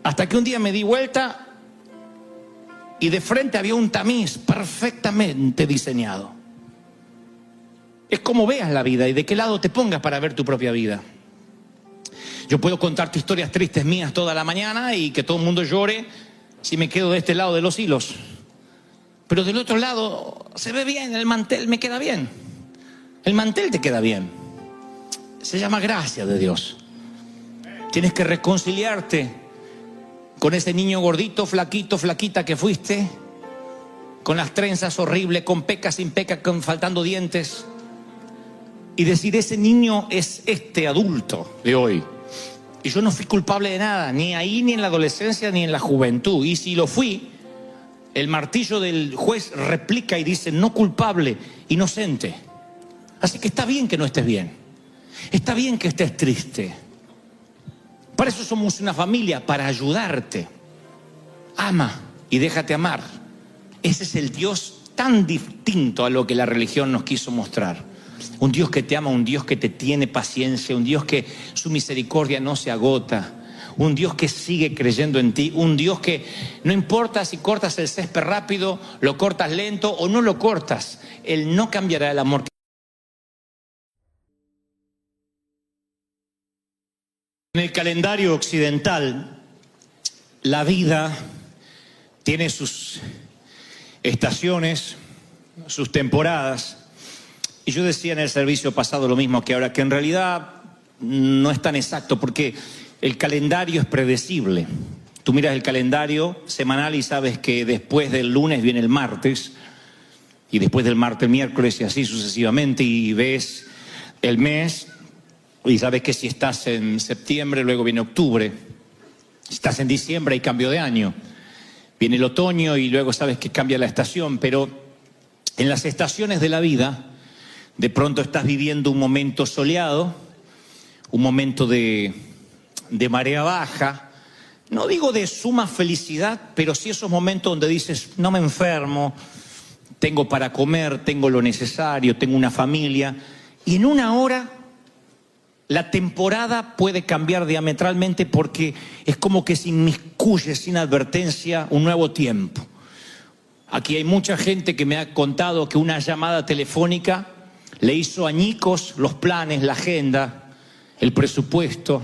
Hasta que un día me di vuelta y de frente había un tamiz perfectamente diseñado. Es como veas la vida y de qué lado te pongas para ver tu propia vida. Yo puedo contarte historias tristes mías toda la mañana y que todo el mundo llore si me quedo de este lado de los hilos. Pero del otro lado se ve bien, el mantel me queda bien. El mantel te queda bien. Se llama gracia de Dios. Tienes que reconciliarte con ese niño gordito, flaquito, flaquita que fuiste, con las trenzas horribles, con pecas, sin pecas, faltando dientes, y decir, ese niño es este adulto de hoy. Y yo no fui culpable de nada, ni ahí, ni en la adolescencia, ni en la juventud. Y si lo fui, el martillo del juez replica y dice, no culpable, inocente. Así que está bien que no estés bien. Está bien que estés triste. Para eso somos una familia, para ayudarte. Ama y déjate amar. Ese es el Dios tan distinto a lo que la religión nos quiso mostrar. Un Dios que te ama, un Dios que te tiene paciencia, un Dios que su misericordia no se agota, un Dios que sigue creyendo en ti, un Dios que no importa si cortas el césped rápido, lo cortas lento o no lo cortas, Él no cambiará el amor. En el calendario occidental, la vida tiene sus estaciones, sus temporadas. Y yo decía en el servicio pasado lo mismo que ahora, que en realidad no es tan exacto, porque el calendario es predecible. Tú miras el calendario semanal y sabes que después del lunes viene el martes, y después del martes el miércoles, y así sucesivamente, y ves el mes, y sabes que si estás en septiembre, luego viene octubre. Si estás en diciembre, hay cambio de año. Viene el otoño y luego sabes que cambia la estación. Pero en las estaciones de la vida, de pronto estás viviendo un momento soleado, un momento de marea baja. No digo de suma felicidad, pero sí esos momentos donde dices, no me enfermo, tengo para comer, tengo lo necesario, tengo una familia. Y en una hora la temporada puede cambiar diametralmente, porque es como que se inmiscuye sin advertencia un nuevo tiempo. Aquí hay mucha gente que me ha contado que una llamada telefónica le hizo añicos los planes, la agenda, el presupuesto.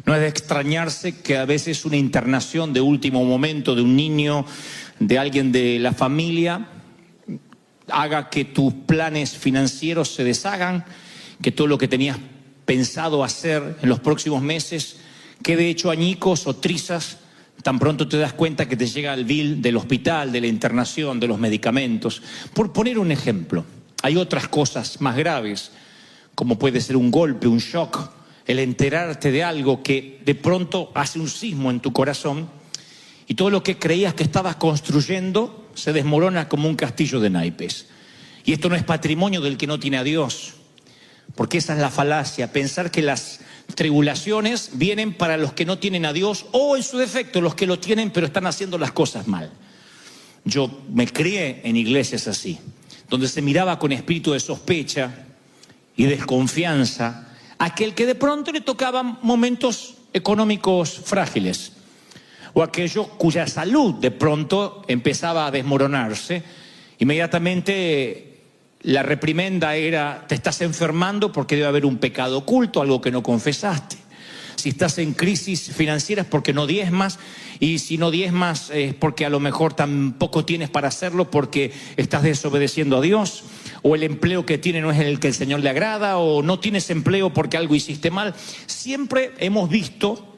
No es de extrañarse que a veces una internación de último momento de un niño, de alguien de la familia, haga que tus planes financieros se deshagan, que todo lo que tenías pensado hacer en los próximos meses quede hecho añicos o trizas. Tan pronto te das cuenta que te llega el bill del hospital, de la internación, de los medicamentos. Por poner un ejemplo, hay otras cosas más graves, como puede ser un golpe, un shock, el enterarte de algo que de pronto hace un sismo en tu corazón y todo lo que creías que estabas construyendo se desmorona como un castillo de naipes. Y esto no es patrimonio del que no tiene a Dios, porque esa es la falacia, pensar que las tribulaciones vienen para los que no tienen a Dios, o en su defecto los que lo tienen pero están haciendo las cosas mal. Yo me crié en iglesias así, donde se miraba con espíritu de sospecha y desconfianza a aquel que de pronto le tocaban momentos económicos frágiles, o aquello cuya salud de pronto empezaba a desmoronarse. Inmediatamente la reprimenda era, te estás enfermando porque debe haber un pecado oculto, algo que no confesaste. Si estás en crisis financiera es porque no diezmas, y si no diezmas es porque a lo mejor tampoco tienes para hacerlo porque estás desobedeciendo a Dios, o el empleo que tienes no es el que el Señor le agrada, o no tienes empleo porque algo hiciste mal. Siempre hemos visto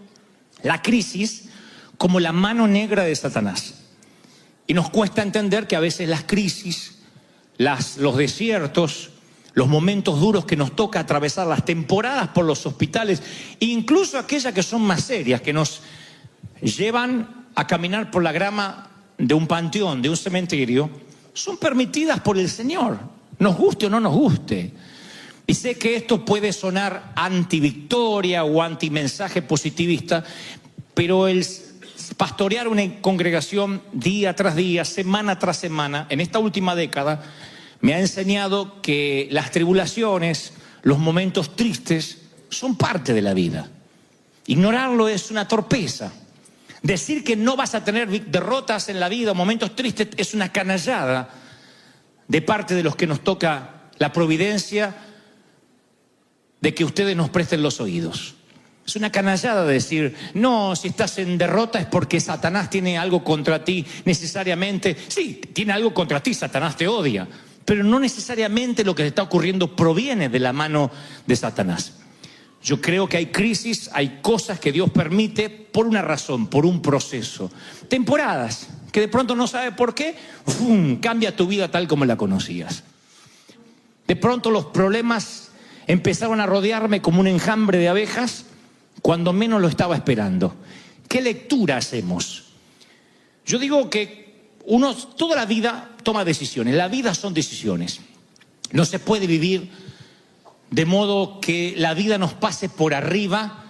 la crisis como la mano negra de Satanás. Y nos cuesta entender que a veces las crisis, los desiertos, los momentos duros que nos toca atravesar, las temporadas por los hospitales, incluso aquellas que son más serias, que nos llevan a caminar por la grama de un panteón, de un cementerio, son permitidas por el Señor, nos guste o no nos guste. Y sé que esto puede sonar anti-victoria o anti-mensaje positivista, pero el pastorear una congregación día tras día, semana tras semana, en esta última década, me ha enseñado que las tribulaciones, los momentos tristes, son parte de la vida. Ignorarlo es una torpeza. Decir que no vas a tener derrotas en la vida, momentos tristes, es una canallada de parte de los que nos toca la providencia de que ustedes nos presten los oídos. Es una canallada decir, no, si estás en derrota es porque Satanás tiene algo contra ti necesariamente. Sí, tiene algo contra ti, Satanás te odia, pero no necesariamente lo que te está ocurriendo proviene de la mano de Satanás. Yo creo que hay crisis, hay cosas que Dios permite por una razón, por un proceso. Temporadas que de pronto no sabes por qué, ¡fum!, cambia tu vida tal como la conocías. De pronto los problemas empezaron a rodearme como un enjambre de abejas cuando menos lo estaba esperando. ¿Qué lectura hacemos? Yo digo que uno toda la vida toma decisiones. La vida son decisiones. No se puede vivir de modo que la vida nos pase por arriba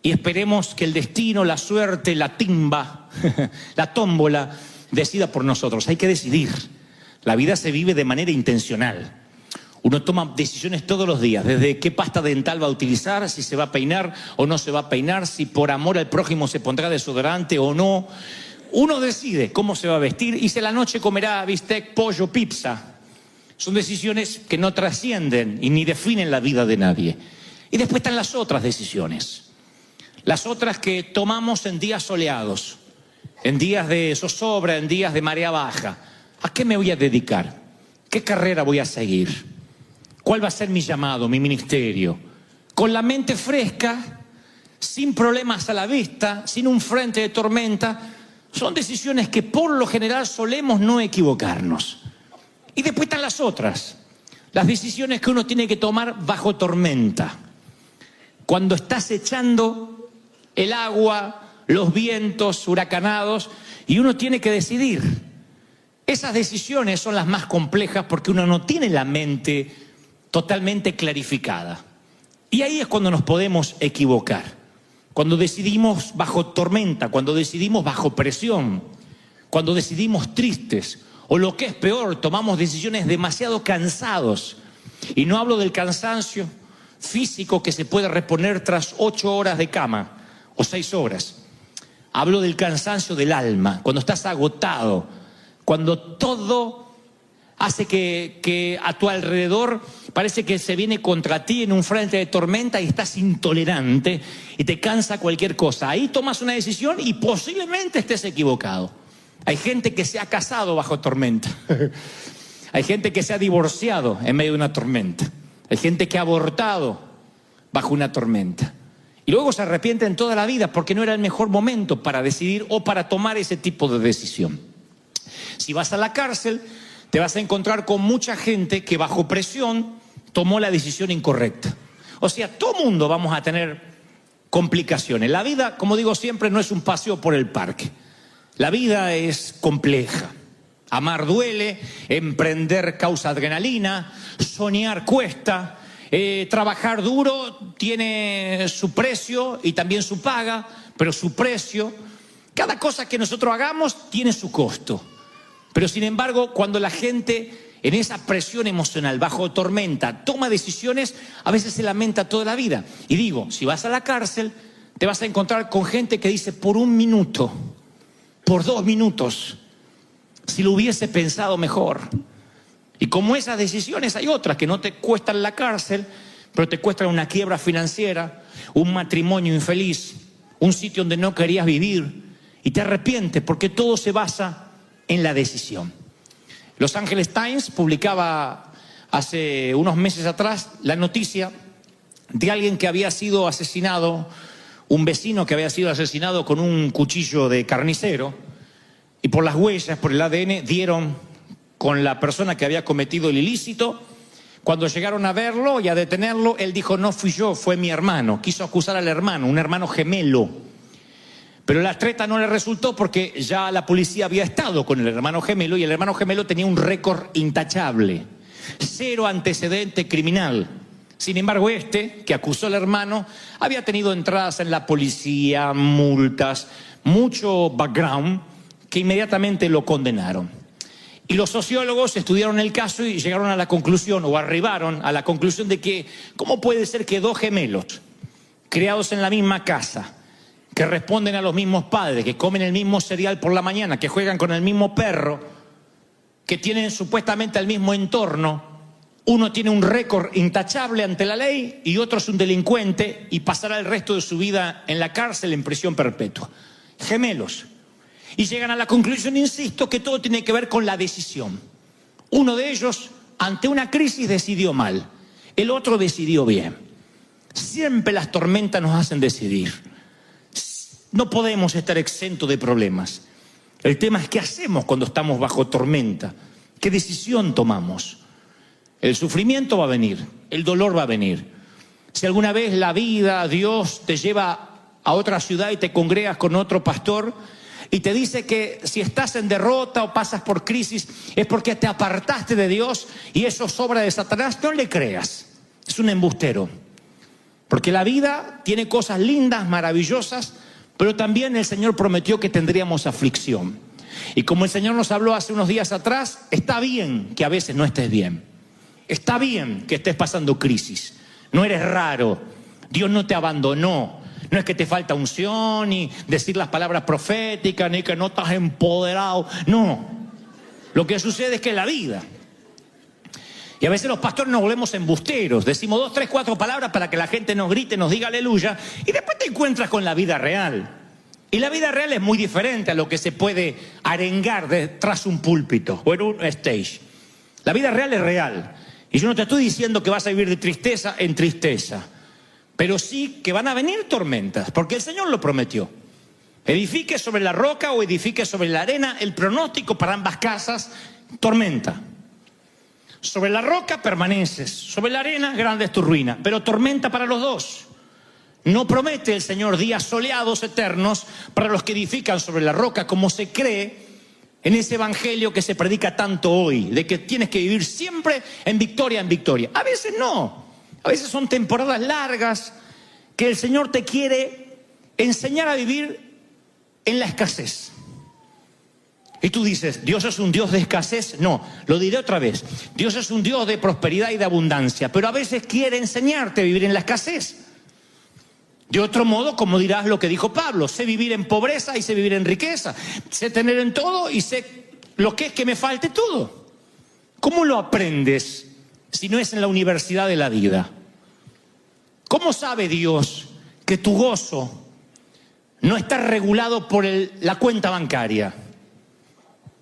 y esperemos que el destino, la suerte, la timba, la tómbola decida por nosotros. Hay que decidir. La vida se vive de manera intencional. Uno toma decisiones todos los días, desde qué pasta dental va a utilizar, si se va a peinar o no se va a peinar, si por amor al prójimo se pondrá desodorante o no. Uno decide cómo se va a vestir y si a la noche comerá bistec, pollo, pizza. Son decisiones que no trascienden y ni definen la vida de nadie. Y después están las otras decisiones. Las otras que tomamos en días soleados, en días de zozobra, en días de marea baja. ¿A qué me voy a dedicar? ¿Qué carrera voy a seguir? ¿Cuál va a ser mi llamado, mi ministerio? Con la mente fresca, sin problemas a la vista, sin un frente de tormenta. Son decisiones que por lo general solemos no equivocarnos. Y después están las otras, las decisiones que uno tiene que tomar bajo tormenta. Cuando estás echando el agua, los vientos huracanados, y uno tiene que decidir. Esas decisiones son las más complejas porque uno no tiene la mente totalmente clarificada. Y ahí es cuando nos podemos equivocar. Cuando decidimos bajo tormenta, cuando decidimos bajo presión, cuando decidimos tristes, o lo que es peor, tomamos decisiones demasiado cansados. Y no hablo del cansancio físico que se puede reponer tras 8 horas de cama o 6 horas. Hablo del cansancio del alma, cuando estás agotado, cuando todo hace que a tu alrededor parece que se viene contra ti en un frente de tormenta y estás intolerante y te cansa cualquier cosa. Ahí tomas una decisión y posiblemente estés equivocado. Hay gente que se ha casado bajo tormenta. Hay gente que se ha divorciado en medio de una tormenta. Hay gente que ha abortado bajo una tormenta. Y luego se arrepienten toda la vida porque no era el mejor momento para decidir o para tomar ese tipo de decisión. Si vas a la cárcel, te vas a encontrar con mucha gente que bajo presión tomó la decisión incorrecta. O sea, todo mundo vamos a tener complicaciones. La vida, como digo siempre, no es un paseo por el parque. La vida es compleja. Amar duele, emprender causa adrenalina, soñar cuesta, trabajar duro tiene su precio y también su paga, pero su precio, cada cosa que nosotros hagamos tiene su costo. Pero sin embargo, cuando la gente en esa presión emocional, bajo tormenta, toma decisiones, a veces se lamenta toda la vida. Y digo, si vas a la cárcel, te vas a encontrar con gente que dice, por 1 minuto, por 2 minutos, si lo hubiese pensado mejor. Y como esas decisiones hay otras que no te cuestan la cárcel, pero te cuestan una quiebra financiera, un matrimonio infeliz, un sitio donde no querías vivir, y te arrepientes porque todo se basa en la decisión. Los Angeles Times publicaba hace unos meses atrás la noticia de alguien que había sido asesinado, un vecino que había sido asesinado con un cuchillo de carnicero, y por las huellas, por el ADN, dieron con la persona que había cometido el ilícito. Cuando llegaron a verlo y a detenerlo, él dijo: no fui yo, fue mi hermano. Quiso acusar al hermano, un hermano gemelo. Pero la treta no le resultó porque ya la policía había estado con el hermano gemelo y el hermano gemelo tenía un récord intachable. 0 antecedente criminal. Sin embargo, que acusó al hermano, había tenido entradas en la policía, multas, mucho background, que inmediatamente lo condenaron. Y los sociólogos estudiaron el caso y llegaron a la conclusión, o arribaron a la conclusión de que ¿cómo puede ser que 2 gemelos, criados en la misma casa, que responden a los mismos padres, que comen el mismo cereal por la mañana, que juegan con el mismo perro, que tienen supuestamente el mismo entorno, uno tiene un récord intachable ante la ley y otro es un delincuente y pasará el resto de su vida en la cárcel en prisión perpetua? Gemelos. Y llegan a la conclusión, insisto, que todo tiene que ver con la decisión. Uno de ellos, ante una crisis, decidió mal. El otro decidió bien. Siempre las tormentas nos hacen decidir. No podemos estar exentos de problemas. El tema es qué hacemos cuando estamos bajo tormenta. ¿Qué decisión tomamos? El sufrimiento va a venir, el dolor va a venir. Si alguna vez la vida, Dios te lleva a otra ciudad y te congregas con otro pastor y te dice que si estás en derrota o pasas por crisis es porque te apartaste de Dios y eso es obra de Satanás, no le creas. Es un embustero. Porque la vida tiene cosas lindas, maravillosas, pero también el Señor prometió que tendríamos aflicción. Y como el Señor nos habló hace unos días atrás, está bien que a veces no estés bien. Está bien que estés pasando crisis. No eres raro. Dios no te abandonó. No es que te falta unción, ni decir las palabras proféticas, ni que no estás empoderado. No. Lo que sucede es que es la vida. Y a veces los pastores nos volvemos embusteros. Decimos 2, 3, 4 palabras para que la gente nos grite, nos diga aleluya. Y después te encuentras con la vida real. Y la vida real es muy diferente a lo que se puede arengar detrás de un púlpito o en un stage. La vida real es real. Y yo no te estoy diciendo que vas a vivir de tristeza en tristeza. Pero sí que van a venir tormentas, porque el Señor lo prometió. Edifique sobre la roca o edifique sobre la arena, el pronóstico para ambas casas, tormenta. Sobre la roca permaneces, sobre la arena grande es tu ruina, pero tormenta para los dos. No promete el Señor días soleados eternos para los que edifican sobre la roca, como se cree en ese evangelio que se predica tanto hoy, de que tienes que vivir siempre en victoria en victoria. A veces no, a veces son temporadas largas que el Señor te quiere enseñar a vivir en la escasez. Y tú dices, ¿Dios es un Dios de escasez? No, lo diré otra vez. Dios es un Dios de prosperidad y de abundancia, pero a veces quiere enseñarte a vivir en la escasez. De otro modo, como dirás lo que dijo Pablo, sé vivir en pobreza y sé vivir en riqueza. Sé tener en todo y sé lo que es que me falte todo. ¿Cómo lo aprendes si no es en la universidad de la vida? ¿Cómo sabe Dios que tu gozo no está regulado por la cuenta bancaria?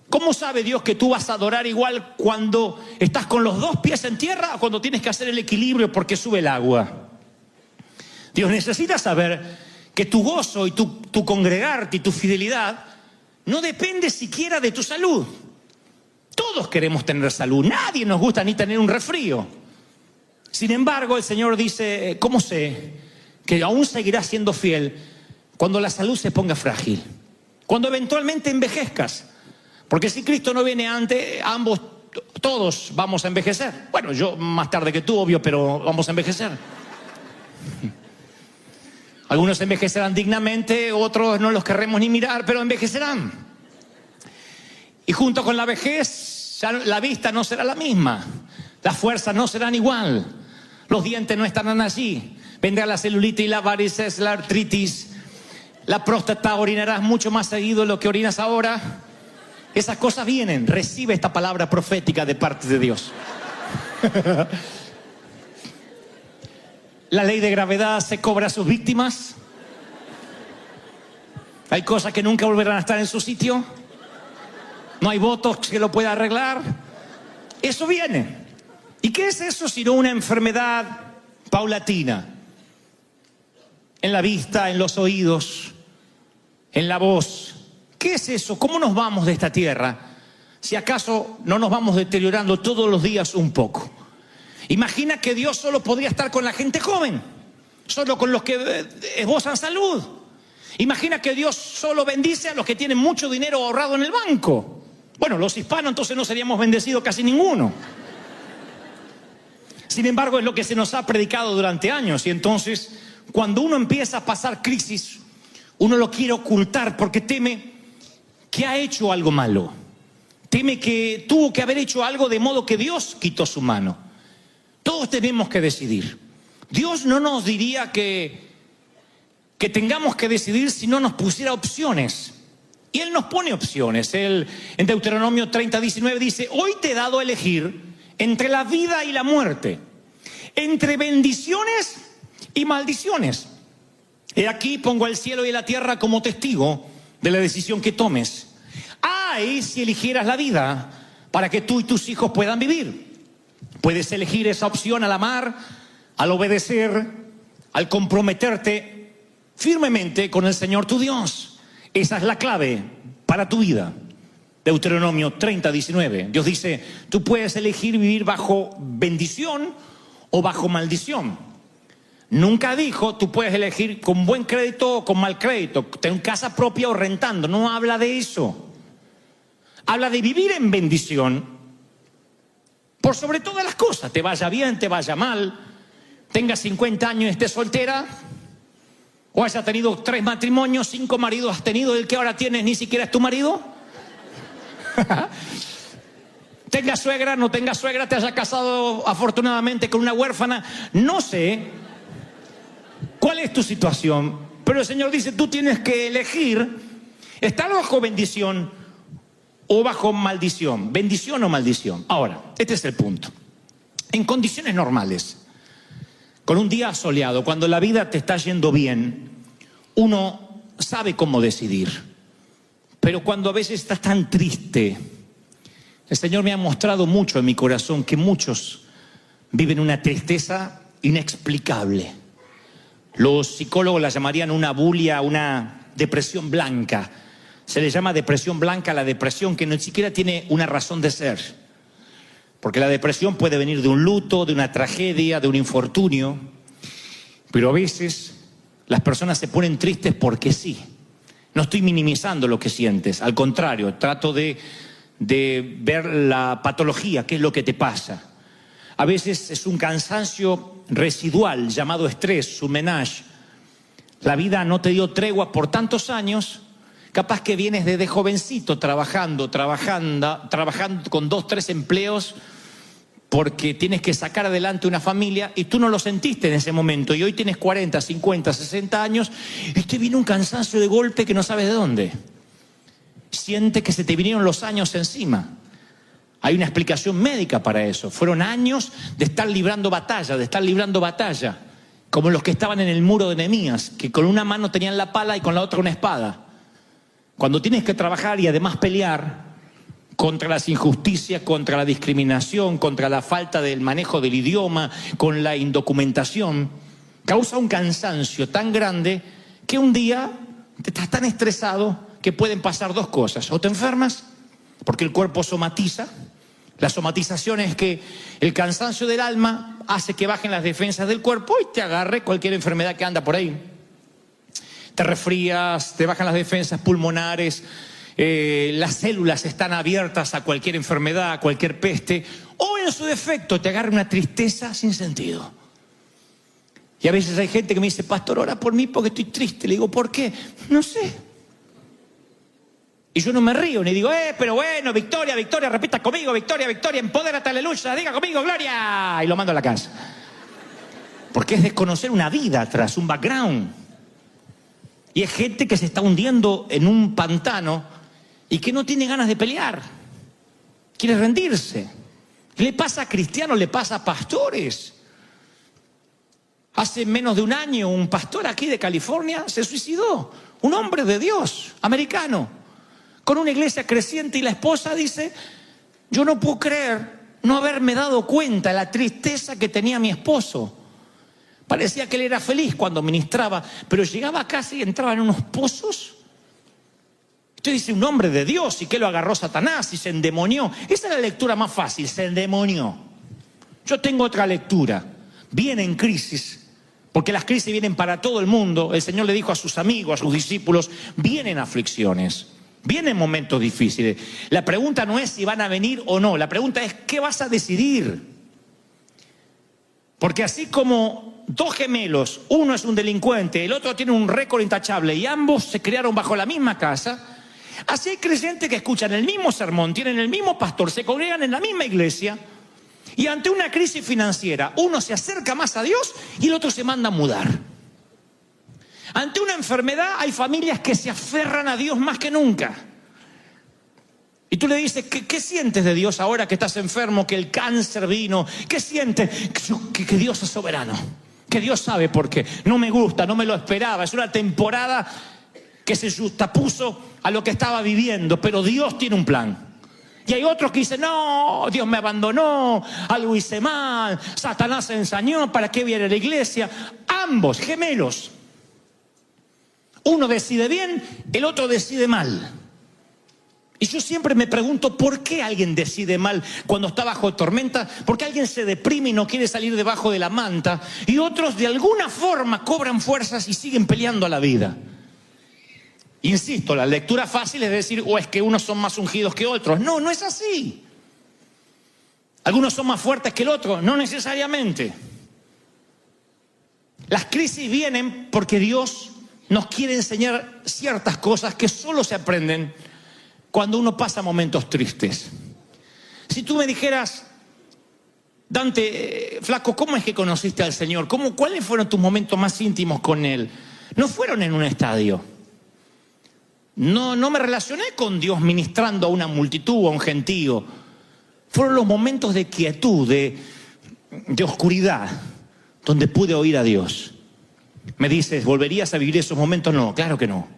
¿Cómo sabe Dios que tú vas a adorar igual cuando estás con los 2 pies en tierra o cuando tienes que hacer el equilibrio porque sube el agua? Dios necesita saber que tu gozo y tu congregarte y tu fidelidad no depende siquiera de tu salud. Todos queremos tener salud, nadie nos gusta ni tener un resfrío. Sin embargo, el Señor dice, ¿cómo sé que aún seguirás siendo fiel cuando la salud se ponga frágil? Cuando eventualmente envejezcas. Porque si Cristo no viene antes, todos vamos a envejecer. Bueno, yo más tarde que tú, obvio, pero vamos a envejecer. Algunos envejecerán dignamente, otros no los querremos ni mirar, pero envejecerán. Y junto con la vejez, ya la vista no será la misma. Las fuerzas no serán igual. Los dientes no estarán allí. Vendrá la celulitis, la varices, la artritis. La próstata, orinarás mucho más seguido de lo que orinas ahora. Esas cosas vienen. Recibe esta palabra profética de parte de Dios. La ley de gravedad se cobra a sus víctimas. Hay cosas que nunca volverán a estar en su sitio. No hay votos que lo pueda arreglar. Eso viene. ¿Y qué es eso sino una enfermedad paulatina? En la vista, en los oídos, en la voz, ¿Qué es eso? ¿Cómo nos vamos de esta tierra? Si acaso no nos vamos deteriorando todos los días un poco. Imagina que Dios solo podría estar con la gente joven, solo con los que esbozan salud. Imagina que Dios solo bendice a los que tienen mucho dinero ahorrado en el banco. Bueno, los hispanos entonces no seríamos bendecidos casi ninguno. Sin embargo, es lo que se nos ha predicado durante años. Y entonces, cuando uno empieza a pasar crisis, uno lo quiere ocultar porque teme que ha hecho algo malo. Teme que tuvo que haber hecho algo de modo que Dios quitó su mano. Todos tenemos que decidir. Dios no nos diría que tengamos que decidir si no nos pusiera opciones. Y Él nos pone opciones. Él en Deuteronomio 30:19 dice: hoy te he dado a elegir entre la vida y la muerte, entre bendiciones y maldiciones. He aquí pongo el cielo y la tierra como testigo de la decisión que tomes. Ay, si eligieras la vida para que tú y tus hijos puedan vivir. Puedes elegir esa opción al amar, al obedecer, al comprometerte firmemente con el Señor tu Dios. Esa es la clave para tu vida. Deuteronomio 30:19. Dios dice: tú puedes elegir vivir bajo bendición o bajo maldición. Nunca dijo tú puedes elegir con buen crédito o con mal crédito, tener casa propia o rentando. No habla de eso. Habla de vivir en bendición por sobre todas las cosas. Te vaya bien, te vaya mal, tengas 50 años y estés soltera, o hayas tenido 3 matrimonios, 5 maridos has tenido, el que ahora tienes ni siquiera es tu marido. Tenga suegra, no tenga suegra, te haya casado afortunadamente con una huérfana, no sé cuál es tu situación, pero el Señor dice: tú tienes que elegir estar bajo bendición o bajo maldición, bendición o maldición. Ahora, este es el punto. En condiciones normales, con un día soleado, cuando la vida te está yendo bien, uno sabe cómo decidir. Pero cuando a veces estás tan triste, el Señor me ha mostrado mucho en mi corazón que muchos viven una tristeza inexplicable. Los psicólogos la llamarían una bulia, una depresión blanca. Se le llama depresión blanca a la depresión que ni siquiera tiene una razón de ser. Porque la depresión puede venir de un luto, de una tragedia, de un infortunio. Pero a veces las personas se ponen tristes porque sí. No estoy minimizando lo que sientes, al contrario, trato de ver la patología, qué es lo que te pasa. A veces es un cansancio residual llamado estrés, surmenage. La vida no te dio tregua por tantos años, capaz que vienes desde jovencito trabajando con 2, 3 empleos, porque tienes que sacar adelante una familia y tú no lo sentiste en ese momento. Y hoy tienes 40, 50, 60 años y te viene un cansancio de golpe que no sabes de dónde. Siente que se te vinieron los años encima. Hay una explicación médica para eso. Fueron años de estar librando batalla, como los que estaban en el muro de Nehemías, que con una mano tenían la pala y con la otra una espada. Cuando tienes que trabajar y además pelear contra las injusticias, contra la discriminación, contra la falta del manejo del idioma, con la indocumentación, causa un cansancio tan grande que un día te estás tan estresado que pueden pasar 2 cosas. O te enfermas, porque el cuerpo somatiza. La somatización es que el cansancio del alma hace que bajen las defensas del cuerpo y te agarre cualquier enfermedad que anda por ahí. Te resfrías, te bajan las defensas pulmonares, las células están abiertas a cualquier enfermedad, a cualquier peste, o en su defecto te agarra una tristeza sin sentido. Y a veces hay gente que me dice: pastor, ora por mí porque estoy triste. Le digo: ¿por qué? No sé. Y yo no me río ni digo: pero bueno, victoria, victoria, repita conmigo, victoria, victoria, empodérate, aleluya, diga conmigo, gloria, y lo mando a la casa. Porque es desconocer una vida atrás, un background. Y es gente que se está hundiendo en un pantano y que no tiene ganas de pelear, quiere rendirse. Le pasa a cristianos, le pasa a pastores. Hace menos de un año un pastor aquí de California se suicidó, un hombre de Dios, americano, con una iglesia creciente, y la esposa dice: yo no puedo creer no haberme dado cuenta de la tristeza que tenía mi esposo. Parecía que él era feliz cuando ministraba, pero llegaba a casa y entraba en unos pozos. Usted dice, un hombre de Dios, ¿y qué lo agarró Satanás y se endemonió? Esa es la lectura más fácil, se endemonió. Yo tengo otra lectura. Viene en crisis, porque las crisis vienen para todo el mundo. El Señor le dijo a sus amigos, a sus discípulos, vienen aflicciones, vienen momentos difíciles. La pregunta no es si van a venir o no, la pregunta es, ¿qué vas a decidir? Porque así como dos gemelos, uno es un delincuente, el otro tiene un récord intachable y ambos se criaron bajo la misma casa, así hay creyentes que escuchan el mismo sermón, tienen el mismo pastor, se congregan en la misma iglesia y ante una crisis financiera uno se acerca más a Dios y el otro se manda a mudar. Ante una enfermedad hay familias que se aferran a Dios más que nunca. Y tú le dices, ¿qué sientes de Dios ahora que estás enfermo, que el cáncer vino? ¿Qué sientes? Que Dios es soberano, que Dios sabe por qué. No me gusta, no me lo esperaba, es una temporada que se justapuso a lo que estaba viviendo, pero Dios tiene un plan. Y hay otros que dicen, no, Dios me abandonó, algo hice mal, Satanás se ensañó, ¿para qué viene a la iglesia? Ambos, gemelos. Uno decide bien, el otro decide mal. Y yo siempre me pregunto, ¿por qué alguien decide mal cuando está bajo tormenta? ¿Por qué alguien se deprime y no quiere salir debajo de la manta? Y otros de alguna forma cobran fuerzas y siguen peleando a la vida. Insisto, la lectura fácil es decir, o es que unos son más ungidos que otros. No, no es así. Algunos son más fuertes que el otro, no necesariamente. Las crisis vienen porque Dios nos quiere enseñar ciertas cosas que solo se aprenden cuando uno pasa momentos tristes. Si tú me dijeras, Dante, flaco, ¿cómo es que conociste al Señor? ¿Cuáles fueron tus momentos más íntimos con Él? No fueron en un estadio. No me relacioné con Dios ministrando a una multitud o a un gentío. Fueron los momentos de quietud, de oscuridad, donde pude oír a Dios. Me dices, ¿volverías a vivir esos momentos? No, claro que no.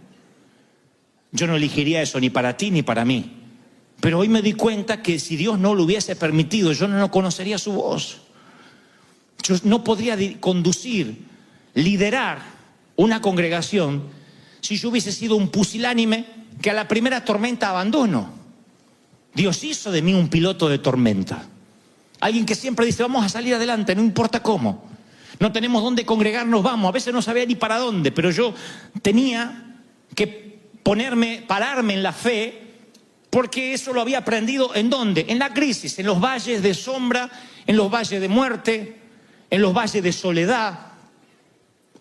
Yo no elegiría eso ni para ti ni para mí. Pero hoy me di cuenta que si Dios no lo hubiese permitido, yo no conocería su voz. Yo no podría conducir, liderar una congregación si yo hubiese sido un pusilánime que a la primera tormenta abandono. Dios hizo de mí un piloto de tormenta. Alguien que siempre dice, vamos a salir adelante, no importa cómo. No tenemos dónde congregarnos, vamos. A veces no sabía ni para dónde, pero yo tenía que pararme en la fe, porque eso lo había aprendido ¿en dónde? En la crisis, en los valles de sombra, en los valles de muerte, en los valles de soledad.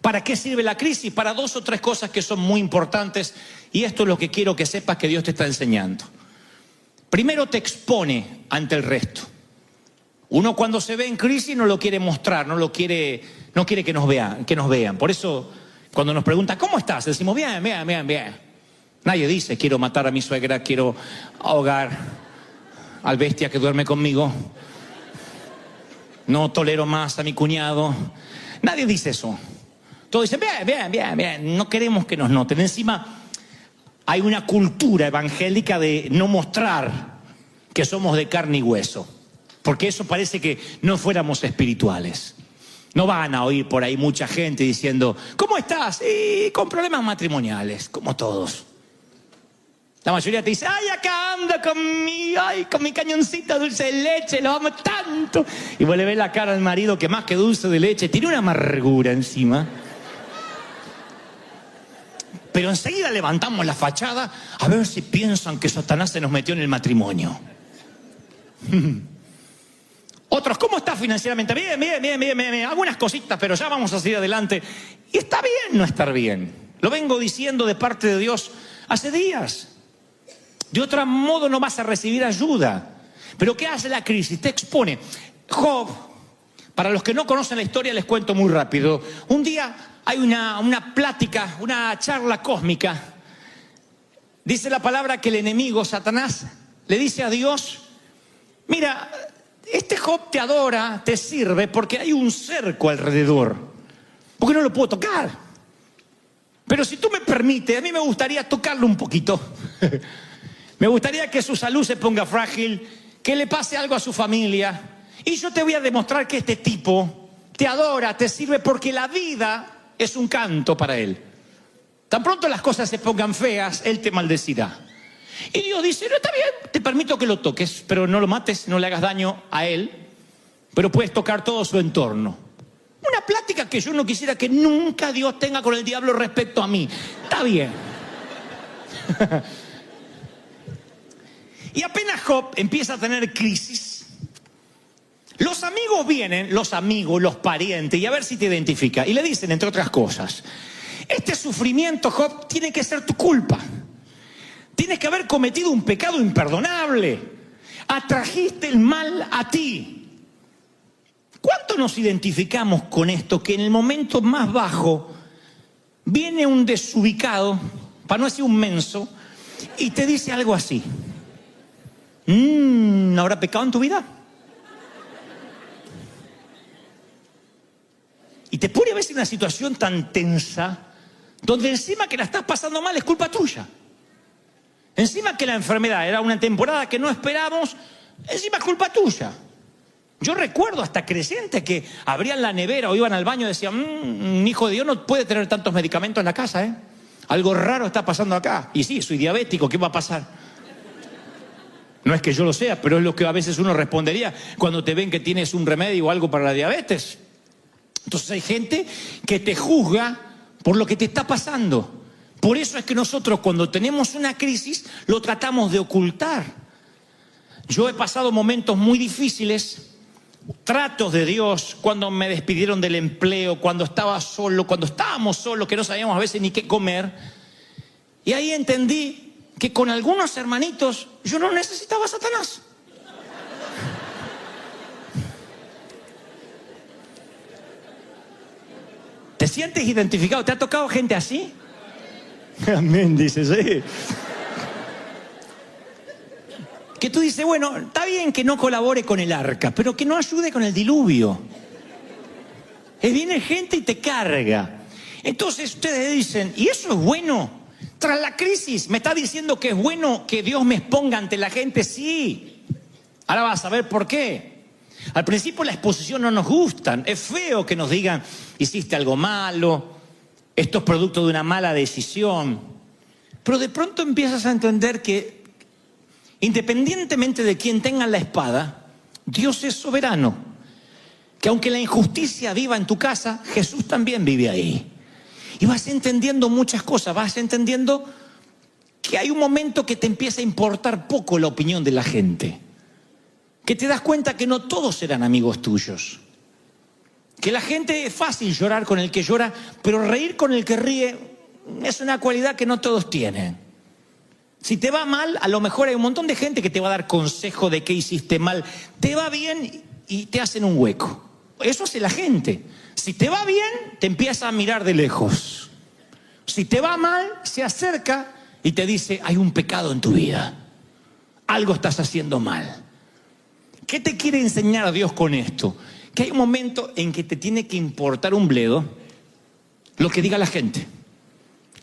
¿Para qué sirve la crisis? Para dos o tres cosas que son muy importantes, y esto es lo que quiero que sepas que Dios te está enseñando. Primero, te expone ante el resto. Uno cuando se ve en crisis no lo quiere mostrar, no quiere que nos vean. Por eso, cuando nos preguntan, ¿cómo estás? Decimos, bien. Nadie dice, quiero matar a mi suegra, quiero ahogar al bestia que duerme conmigo. No tolero más a mi cuñado. Nadie dice eso. Todos dicen, bien. No queremos que nos noten. Encima, hay una cultura evangélica de no mostrar que somos de carne y hueso. Porque eso parece que no fuéramos espirituales. No van a oír por ahí mucha gente diciendo, ¿cómo estás? Y con problemas matrimoniales, como todos. La mayoría te dice, ay, acá ando con mi cañoncito de dulce de leche, lo amo tanto. Y vos le ves la cara al marido que más que dulce de leche, tiene una amargura encima. Pero enseguida levantamos la fachada a ver si piensan que Satanás se nos metió en el matrimonio. Otros, ¿cómo estás financieramente? Bien. Algunas cositas, pero ya vamos a seguir adelante. Y está bien no estar bien. Lo vengo diciendo de parte de Dios hace días. De otro modo no vas a recibir ayuda. Pero ¿qué hace la crisis? Te expone. Job, para los que no conocen la historia les cuento muy rápido. Un día hay una plática, una charla cósmica. Dice la palabra que el enemigo, Satanás, le dice a Dios, mira, este Job te adora, te sirve porque hay un cerco alrededor. Porque no lo puedo tocar. Pero si tú me permites, a mí me gustaría tocarlo un poquito. Me gustaría que su salud se ponga frágil, que le pase algo a su familia. Y yo te voy a demostrar que este tipo te adora, te sirve porque la vida es un canto para él. Tan pronto las cosas se pongan feas, él te maldecirá. Y Dios dice, no, está bien, te permito que lo toques, pero no lo mates, no le hagas daño a él, pero puedes tocar todo su entorno. Una plática que yo no quisiera que nunca Dios tenga con el diablo respecto a mí. Está bien. Y apenas Job empieza a tener crisis, los amigos vienen, los parientes, y a ver si te identifica. Y le dicen, entre otras cosas, este sufrimiento, Job, tiene que ser tu culpa. Tienes que haber cometido un pecado imperdonable. Atrajiste el mal a ti. ¿Cuánto nos identificamos con esto? Que en el momento más bajo viene un desubicado, para no decir un menso, y te dice algo así. ¿Habrá pecado en tu vida? Y te pone a veces en una situación tan tensa, donde encima que la estás pasando mal es culpa tuya. Encima que la enfermedad era una temporada que no esperamos, encima es culpa tuya. Yo recuerdo hasta creyentes que abrían la nevera o iban al baño y decían, un hijo de Dios no puede tener tantos medicamentos en la casa, ¿eh? Algo raro está pasando acá. Y sí, soy diabético, ¿qué va a pasar? No es que yo lo sea, pero es lo que a veces uno respondería cuando te ven que tienes un remedio o algo para la diabetes. Entonces hay gente que te juzga por lo que te está pasando. Por eso es que nosotros cuando tenemos una crisis lo tratamos de ocultar. Yo he pasado momentos muy difíciles, tratos de Dios, cuando me despidieron del empleo, cuando estaba solo, cuando estábamos solos, que no sabíamos a veces ni qué comer. Y ahí entendí que con algunos hermanitos yo no necesitaba a Satanás. ¿Te sientes identificado? ¿Te ha tocado gente así? Amén, dice, sí. Que tú dices, bueno, está bien que no colabore con el arca, pero que no ayude con el diluvio. Viene gente y te carga. Entonces ustedes dicen, ¿y eso es bueno? Tras la crisis, ¿me está diciendo que es bueno que Dios me exponga ante la gente? Sí. Ahora vas a ver por qué. Al principio la exposición no nos gusta. Es feo que nos digan, hiciste algo malo, esto es producto de una mala decisión. Pero de pronto empiezas a entender que, independientemente de quién tenga la espada, Dios es soberano. Que aunque la injusticia viva en tu casa, Jesús también vive ahí. Y vas entendiendo muchas cosas, vas entendiendo que hay un momento que te empieza a importar poco la opinión de la gente. Que te das cuenta que no todos serán amigos tuyos. Que la gente es fácil llorar con el que llora, pero reír con el que ríe es una cualidad que no todos tienen. Si te va mal, a lo mejor hay un montón de gente que te va a dar consejo de qué hiciste mal. Te va bien y te hacen un hueco. Eso hace la gente. Si te va bien, te empieza a mirar de lejos. Si te va mal, se acerca y te dice, hay un pecado en tu vida. Algo estás haciendo mal. ¿Qué te quiere enseñar a Dios con esto? Que hay un momento en que te tiene que importar un bledo lo que diga la gente.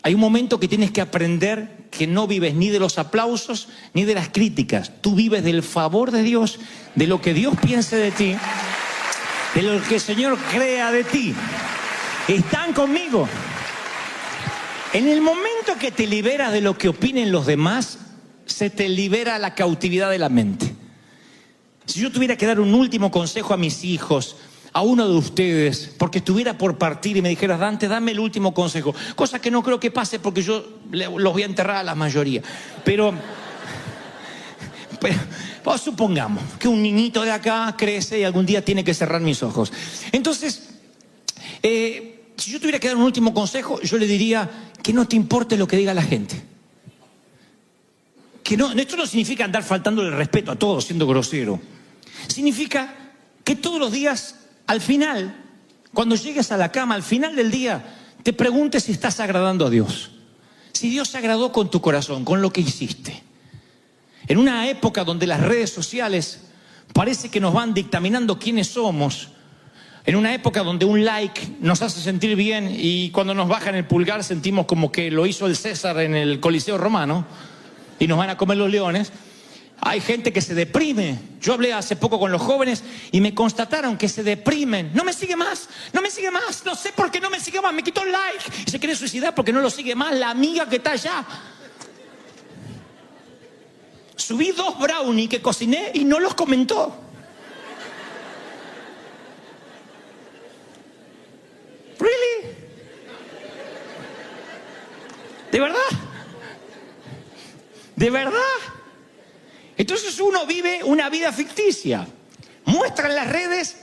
Hay un momento que tienes que aprender que no vives ni de los aplausos ni de las críticas. Tú vives del favor de Dios, de lo que Dios piense de ti, de lo que el Señor crea de ti. ¿Están conmigo? En el momento que te liberas de lo que opinen los demás, se te libera la cautividad de la mente. Si yo tuviera que dar un último consejo a mis hijos, a uno de ustedes, porque estuviera por partir y me dijeras, Dante, dame el último consejo, cosa que no creo que pase porque yo los voy a enterrar a la mayoría, pero supongamos que un niñito de acá crece y algún día tiene que cerrar mis ojos. Entonces, si yo tuviera que dar un último consejo, yo le diría que no te importe lo que diga la gente. Que no, esto no significa andar faltándole el respeto a todos siendo grosero. Significa que todos los días, al final, cuando llegues a la cama, al final del día, te preguntes si estás agradando a Dios. Si Dios se agradó con tu corazón, con lo que hiciste. En una época donde las redes sociales parece que nos van dictaminando quiénes somos. En una época donde un like nos hace sentir bien y cuando nos bajan el pulgar sentimos como que lo hizo el César en el Coliseo Romano y nos van a comer los leones. Hay gente que se deprime. Yo hablé hace poco con los jóvenes y me constataron que se deprimen. No me sigue más, no me sigue más. No sé por qué no me sigue más. Me quitó el like y se quiere suicidar porque no lo sigue más la amiga que está allá. Subí 2 brownies que cociné y no los comentó. ¿Really? ¿De verdad? ¿De verdad? Entonces uno vive una vida ficticia. Muestra en las redes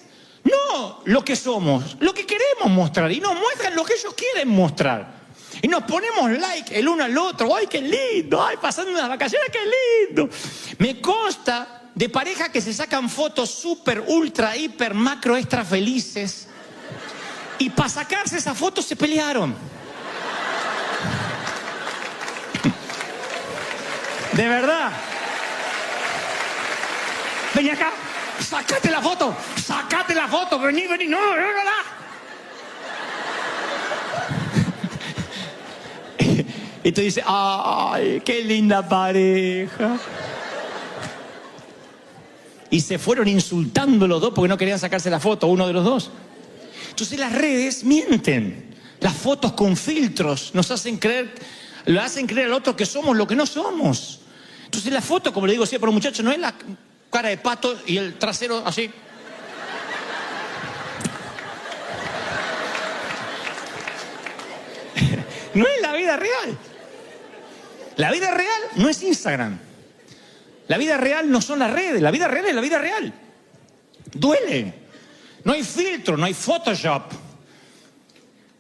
no lo que somos, lo que queremos mostrar. Y nos muestran lo que ellos quieren mostrar. Y nos ponemos like el uno al otro. ¡Ay, qué lindo! ¡Ay, pasando unas vacaciones, qué lindo! Me consta de parejas que se sacan fotos súper, ultra, hiper, macro, extra felices. Y para sacarse esas fotos se pelearon. De verdad. Vení acá, sacate la foto, vení, no. Y tú dices, ay, qué linda pareja. Y se fueron insultando los dos porque no querían sacarse la foto, uno de los dos. Entonces las redes mienten. Las fotos con filtros nos hacen creer, le hacen creer al otro que somos lo que no somos. Entonces la foto, como le digo siempre a los muchachos, no es la cara de pato y el trasero así. No es la vida real. La vida real no es Instagram. La vida real no son las redes. La vida real es la vida real. Duele. No hay filtro, no hay Photoshop.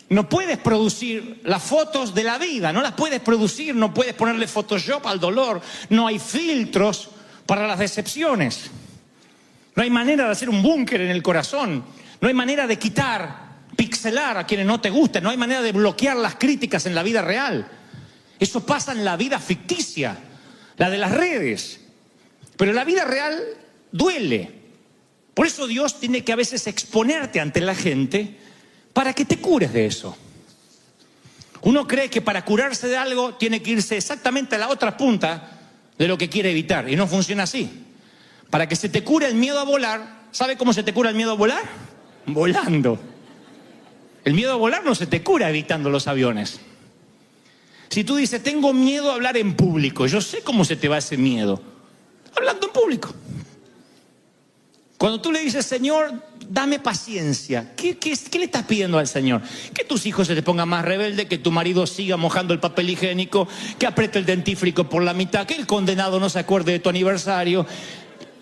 No puedes producir las fotos de la vida. No las puedes producir, no puedes ponerle Photoshop al dolor. No hay filtros para las decepciones. No hay manera de hacer un búnker en el corazón. No hay manera de pixelar a quienes no te gusten. No hay manera de bloquear las críticas en la vida real. Eso pasa en la vida ficticia, la de las redes. Pero la vida real duele. Por eso Dios tiene que a veces exponerte ante la gente para que te cures de eso. Uno cree que para curarse de algo tiene que irse exactamente a la otra punta de lo que quiere evitar. Y no funciona así. Para que se te cure el miedo a volar, ¿sabe cómo se te cura el miedo a volar? Volando. El miedo a volar no se te cura evitando los aviones. Si tú dices, tengo miedo a hablar en público, yo sé cómo se te va ese miedo. Hablando en público. Cuando tú le dices, Señor, dame paciencia, ¿qué le estás pidiendo al Señor? Que tus hijos se te pongan más rebeldes, que tu marido siga mojando el papel higiénico, que apriete el dentífrico por la mitad, que el condenado no se acuerde de tu aniversario.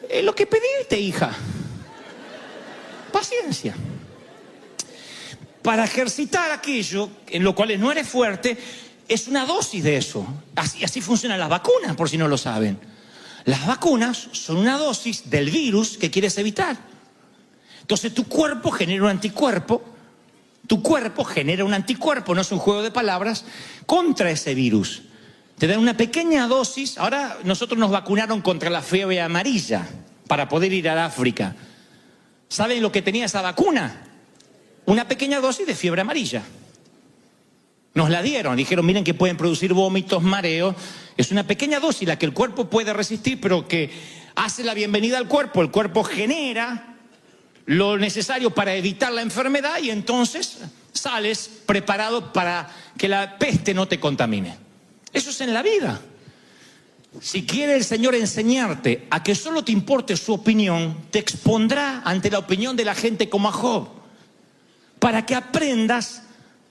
Es lo que pediste, hija. Paciencia. Para ejercitar aquello en lo cual no eres fuerte, es una dosis de eso. Así funcionan las vacunas, por si no lo saben. Las vacunas son una dosis del virus que quieres evitar. Entonces tu cuerpo genera un anticuerpo. Tu cuerpo genera un anticuerpo, no es un juego de palabras, contra ese virus. Te dan una pequeña dosis. Ahora nosotros nos vacunaron contra la fiebre amarilla para poder ir a África. ¿Saben lo que tenía esa vacuna? Una pequeña dosis de fiebre amarilla. Nos la dieron, dijeron, miren que pueden producir vómitos, mareos. Es una pequeña dosis la que el cuerpo puede resistir, pero que hace la bienvenida al cuerpo. El cuerpo genera lo necesario para evitar la enfermedad y entonces sales preparado para que la peste no te contamine. Eso es en la vida. Si quiere el Señor enseñarte a que solo te importe su opinión, te expondrá ante la opinión de la gente como a Job, para que aprendas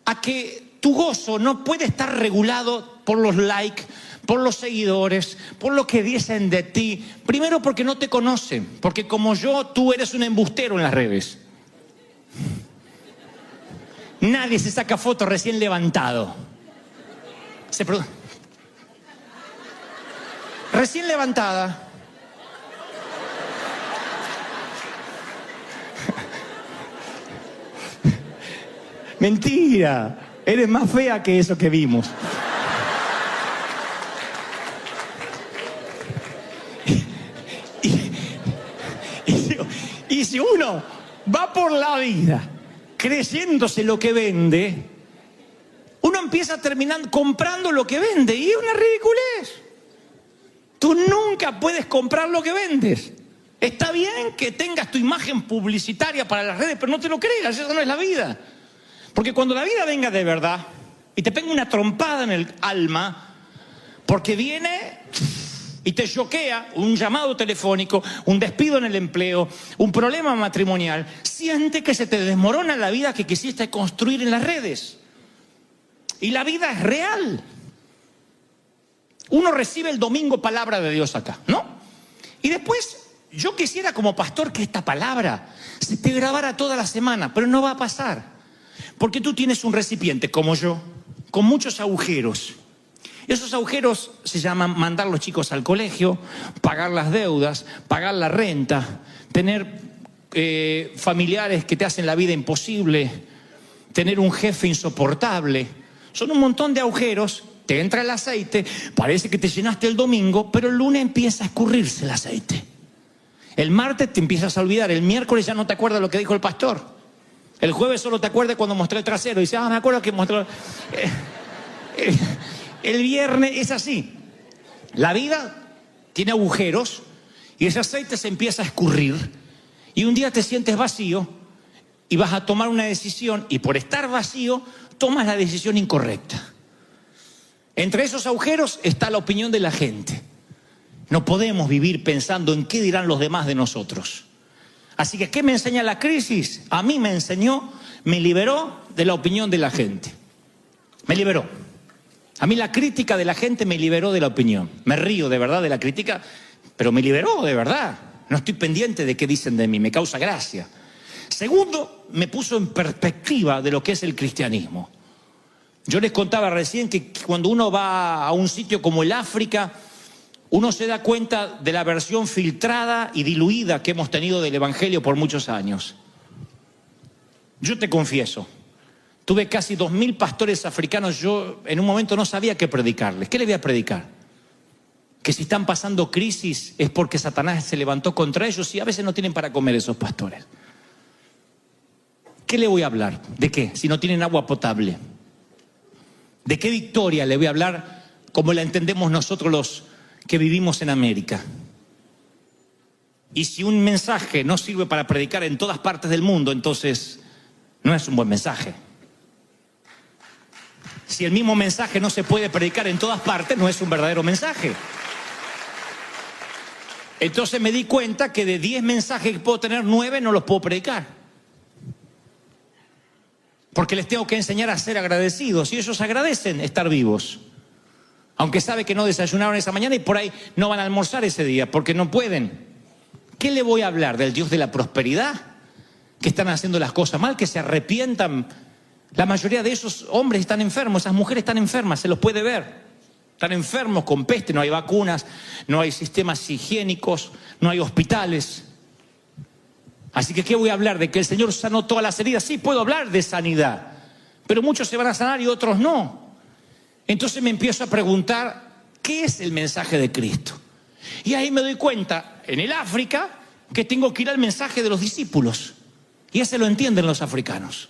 a que tu gozo no puede estar regulado por los likes, por los seguidores, por lo que dicen de ti. Primero porque no te conocen, porque como yo, tú eres un embustero en las redes. Nadie se saca fotos recién levantado. Recién levantada. Mentira. Eres más fea que eso que vimos. Y si uno va por la vida creyéndose lo que vende, uno empieza terminando comprando lo que vende y es una ridiculez. Tú nunca puedes comprar lo que vendes. Está bien que tengas tu imagen publicitaria para las redes, pero no te lo creas, esa no es la vida. Porque cuando la vida venga de verdad y te pega una trompada en el alma, porque viene y te choquea un llamado telefónico, un despido en el empleo, un problema matrimonial, siente que se te desmorona la vida que quisiste construir en las redes. Y la vida es real. Uno recibe el domingo palabra de Dios acá, ¿no? Y después, yo quisiera como pastor que esta palabra se te grabara toda la semana, pero no va a pasar. Porque tú tienes un recipiente, como yo, con muchos agujeros. Esos agujeros se llaman mandar a los chicos al colegio, pagar las deudas, pagar la renta, tener familiares que te hacen la vida imposible, tener un jefe insoportable. Son un montón de agujeros, te entra el aceite, parece que te llenaste el domingo, pero el lunes empieza a escurrirse el aceite. El martes te empiezas a olvidar, el miércoles ya no te acuerdas lo que dijo el pastor. El jueves solo te acuerdas cuando mostré el trasero y dices, me acuerdo que mostró... El viernes es así. La vida tiene agujeros y ese aceite se empieza a escurrir y un día te sientes vacío y vas a tomar una decisión y por estar vacío tomas la decisión incorrecta. Entre esos agujeros está la opinión de la gente. No podemos vivir pensando en qué dirán los demás de nosotros. Así que, ¿qué me enseña la crisis? A mí me enseñó, me liberó de la opinión de la gente. Me liberó. A mí la crítica de la gente me liberó de la opinión. Me río de verdad de la crítica, pero me liberó de verdad. No estoy pendiente de qué dicen de mí, me causa gracia. Segundo, me puso en perspectiva de lo que es el cristianismo. Yo les contaba recién que cuando uno va a un sitio como el África, uno se da cuenta de la versión filtrada y diluida que hemos tenido del Evangelio por muchos años. Yo te confieso, tuve casi 2000 pastores africanos, yo en un momento no sabía qué predicarles. ¿Qué les voy a predicar? Que si están pasando crisis es porque Satanás se levantó contra ellos y a veces no tienen para comer esos pastores. ¿Qué le voy a hablar? ¿De qué? Si no tienen agua potable. ¿De qué victoria le voy a hablar como la entendemos nosotros los que vivimos en América? Y si un mensaje no sirve para predicar en todas partes del mundo, entonces no es un buen mensaje. Si el mismo mensaje no se puede predicar en todas partes, no es un verdadero mensaje. Entonces me di cuenta que de 10 mensajes que puedo tener, 9 no los puedo predicar. Porque les tengo que enseñar a ser agradecidos y ellos agradecen estar vivos. Aunque sabe que no desayunaron esa mañana y por ahí no van a almorzar ese día porque no pueden. ¿Qué le voy a hablar? ¿Del Dios de la prosperidad? ¿Que están haciendo las cosas mal? ¿Que se arrepientan? La mayoría de esos hombres están enfermos, esas mujeres están enfermas, se los puede ver. Están enfermos con peste, no hay vacunas, no hay sistemas higiénicos, no hay hospitales. Así que, ¿qué voy a hablar? ¿De que el Señor sanó todas las heridas? Sí, puedo hablar de sanidad, pero muchos se van a sanar y otros no. Entonces me empiezo a preguntar, ¿qué es el mensaje de Cristo? Y ahí me doy cuenta, en el África, que tengo que ir al mensaje de los discípulos. Y ese lo entienden los africanos.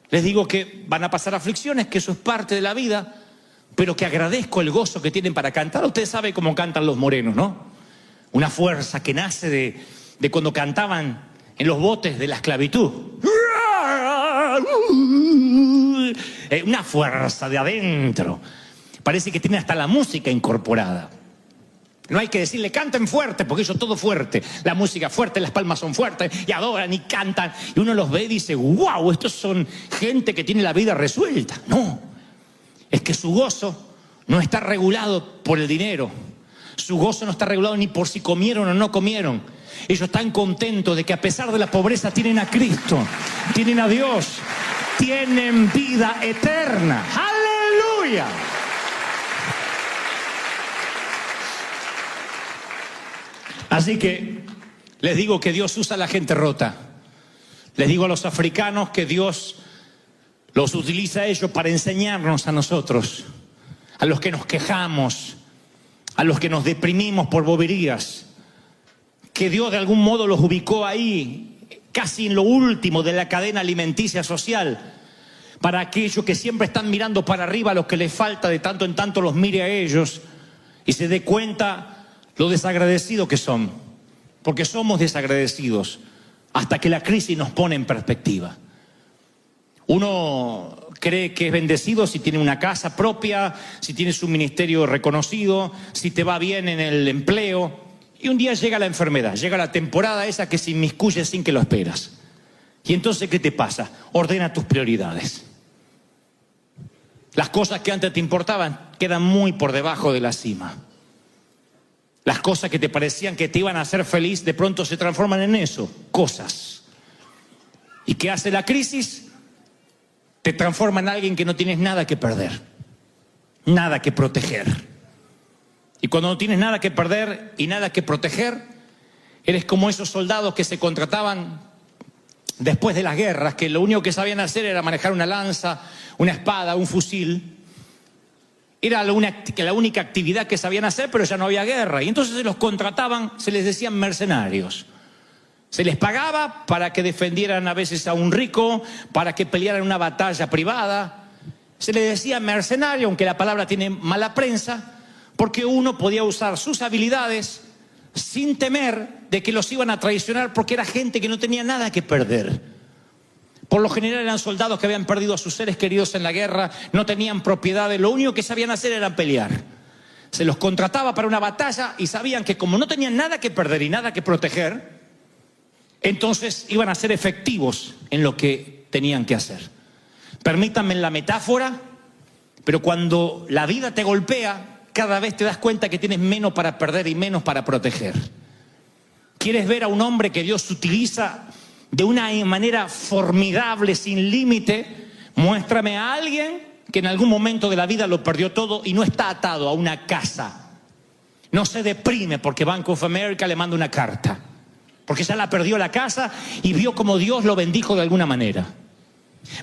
Les digo que van a pasar aflicciones, que eso es parte de la vida, pero que agradezco el gozo que tienen para cantar. Usted sabe cómo cantan los morenos, ¿no? Una fuerza que nace de cuando cantaban en los botes de la esclavitud. Una fuerza de adentro. Parece que tiene hasta la música incorporada. No hay que decirle canten fuerte, porque eso es todo fuerte. La música fuerte, las palmas son fuertes y adoran y cantan. Y uno los ve y dice, wow, estos son gente que tiene la vida resuelta. No, es que su gozo no está regulado por el dinero. Su gozo no está regulado ni por si comieron o no comieron. Ellos están contentos de que a pesar de la pobreza tienen a Cristo, tienen a Dios, tienen vida eterna. ¡Aleluya! Así que les digo que Dios usa a la gente rota. Les digo a los africanos que Dios los utiliza a ellos para enseñarnos a nosotros, a los que nos quejamos, a los que nos deprimimos por boberías, que Dios de algún modo los ubicó ahí, casi en lo último de la cadena alimenticia social, para aquellos que siempre están mirando para arriba, a los que les falta de tanto en tanto los mire a ellos y se dé cuenta lo desagradecidos que son, porque somos desagradecidos hasta que la crisis nos pone en perspectiva. Uno cree que es bendecido si tiene una casa propia, si tiene su ministerio reconocido, si te va bien en el empleo. Y un día llega la enfermedad, llega la temporada esa que se inmiscuye sin que lo esperas. Y entonces, ¿qué te pasa? Ordena tus prioridades. Las cosas que antes te importaban quedan muy por debajo de la cima. Las cosas que te parecían que te iban a hacer feliz, de pronto se transforman en eso, cosas. ¿Y qué hace la crisis? Te transforma en alguien que no tienes nada que perder, nada que proteger. Y cuando no tienes nada que perder y nada que proteger, eres como esos soldados que se contrataban después de las guerras, que lo único que sabían hacer era manejar una lanza, una espada, un fusil. Era la única actividad que sabían hacer, pero ya no había guerra. Y entonces se los contrataban, se les decían mercenarios. Se les pagaba para que defendieran a veces a un rico, para que pelearan una batalla privada. Se les decía mercenario, aunque la palabra tiene mala prensa, porque uno podía usar sus habilidades sin temer de que los iban a traicionar, porque era gente que no tenía nada que perder. Por lo general eran soldados que habían perdido a sus seres queridos en la guerra, no tenían propiedades, lo único que sabían hacer era pelear. Se los contrataba para una batalla y sabían que como no tenían nada que perder y nada que proteger, entonces iban a ser efectivos en lo que tenían que hacer. Permítanme la metáfora, pero cuando la vida te golpea, cada vez te das cuenta que tienes menos para perder y menos para proteger. ¿Quieres ver a un hombre que Dios utiliza de una manera formidable, sin límite? Muéstrame a alguien que en algún momento de la vida lo perdió todo y no está atado a una casa. No se deprime porque Bank of America le manda una carta, porque ya la perdió la casa y vio como Dios lo bendijo de alguna manera.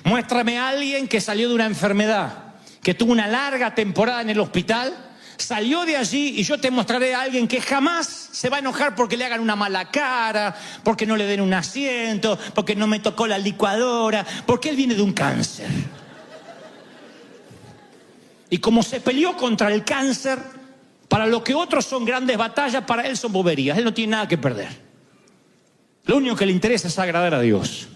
Muéstrame a alguien que salió de una enfermedad, que tuvo una larga temporada en el hospital, salió de allí, y yo te mostraré a alguien que jamás se va a enojar porque le hagan una mala cara, porque no le den un asiento, porque no me tocó la licuadora, porque él viene de un cáncer. Y como se peleó contra el cáncer, para lo que otros son grandes batallas, para él son boberías. Él no tiene nada que perder. Lo único que le interesa es agradar a Dios.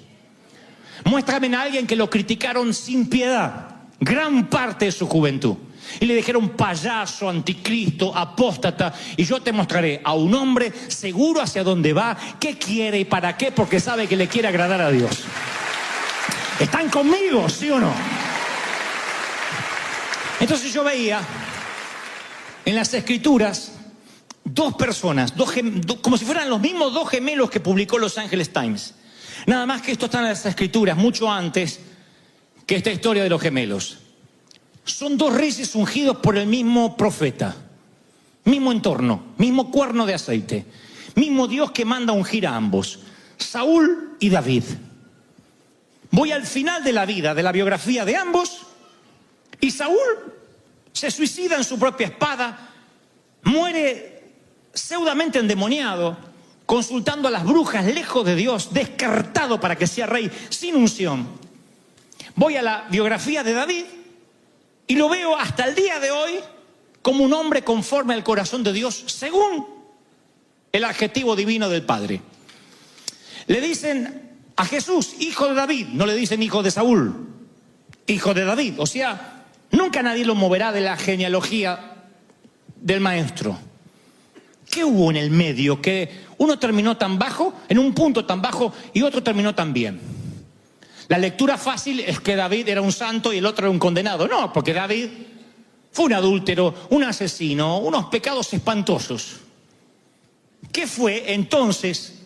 Muéstrame a alguien que lo criticaron sin piedad gran parte de su juventud y le dijeron payaso, anticristo, apóstata, y yo te mostraré a un hombre seguro hacia dónde va, qué quiere y para qué, porque sabe que le quiere agradar a Dios. ¿Están conmigo, sí o no? Entonces yo veía en las Escrituras dos personas, como si fueran los mismos dos gemelos que publicó Los Angeles Times. Nada más que esto está en las Escrituras mucho antes que esta historia de los gemelos. Son dos reyes ungidos por el mismo profeta, mismo entorno, mismo cuerno de aceite, mismo Dios que manda ungir a ambos, Saúl y David. Voy al final de la vida, de la biografía de ambos, y Saúl se suicida en su propia espada, muere pseudamente endemoniado, consultando a las brujas, lejos de Dios, descartado para que sea rey, sin unción. Voy a la biografía de David y lo veo hasta el día de hoy como un hombre conforme al corazón de Dios, según el adjetivo divino del Padre. Le dicen a Jesús, hijo de David, no le dicen hijo de Saúl, hijo de David. O sea, nunca nadie lo moverá de la genealogía del maestro. ¿Qué hubo en el medio? Que uno terminó tan bajo, en un punto tan bajo, y otro terminó tan bien. La lectura fácil es que David era un santo y el otro era un condenado. No, porque David fue un adúltero, un asesino, unos pecados espantosos. ¿Qué fue entonces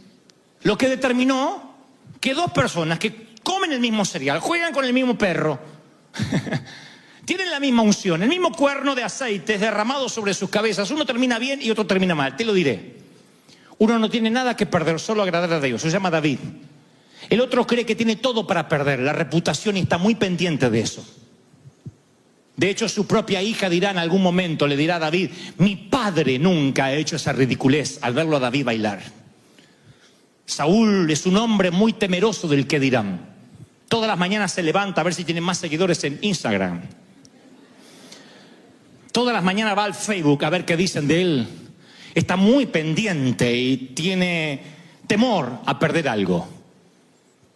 lo que determinó que dos personas que comen el mismo cereal, juegan con el mismo perro, tienen la misma unción, el mismo cuerno de aceite derramado sobre sus cabezas, uno termina bien y otro termina mal? Te lo diré. Uno no tiene nada que perder, solo agradar a Dios. Se llama David. El otro cree que tiene todo para perder, la reputación, y está muy pendiente de eso. De hecho, su propia hija dirá en algún momento, le dirá a David, mi padre nunca ha hecho esa ridiculez al verlo a David bailar. Saúl es un hombre muy temeroso del qué dirán. Todas las mañanas se levanta a ver si tiene más seguidores en Instagram. Todas las mañanas va al Facebook a ver qué dicen de él. Está muy pendiente y tiene temor a perder algo.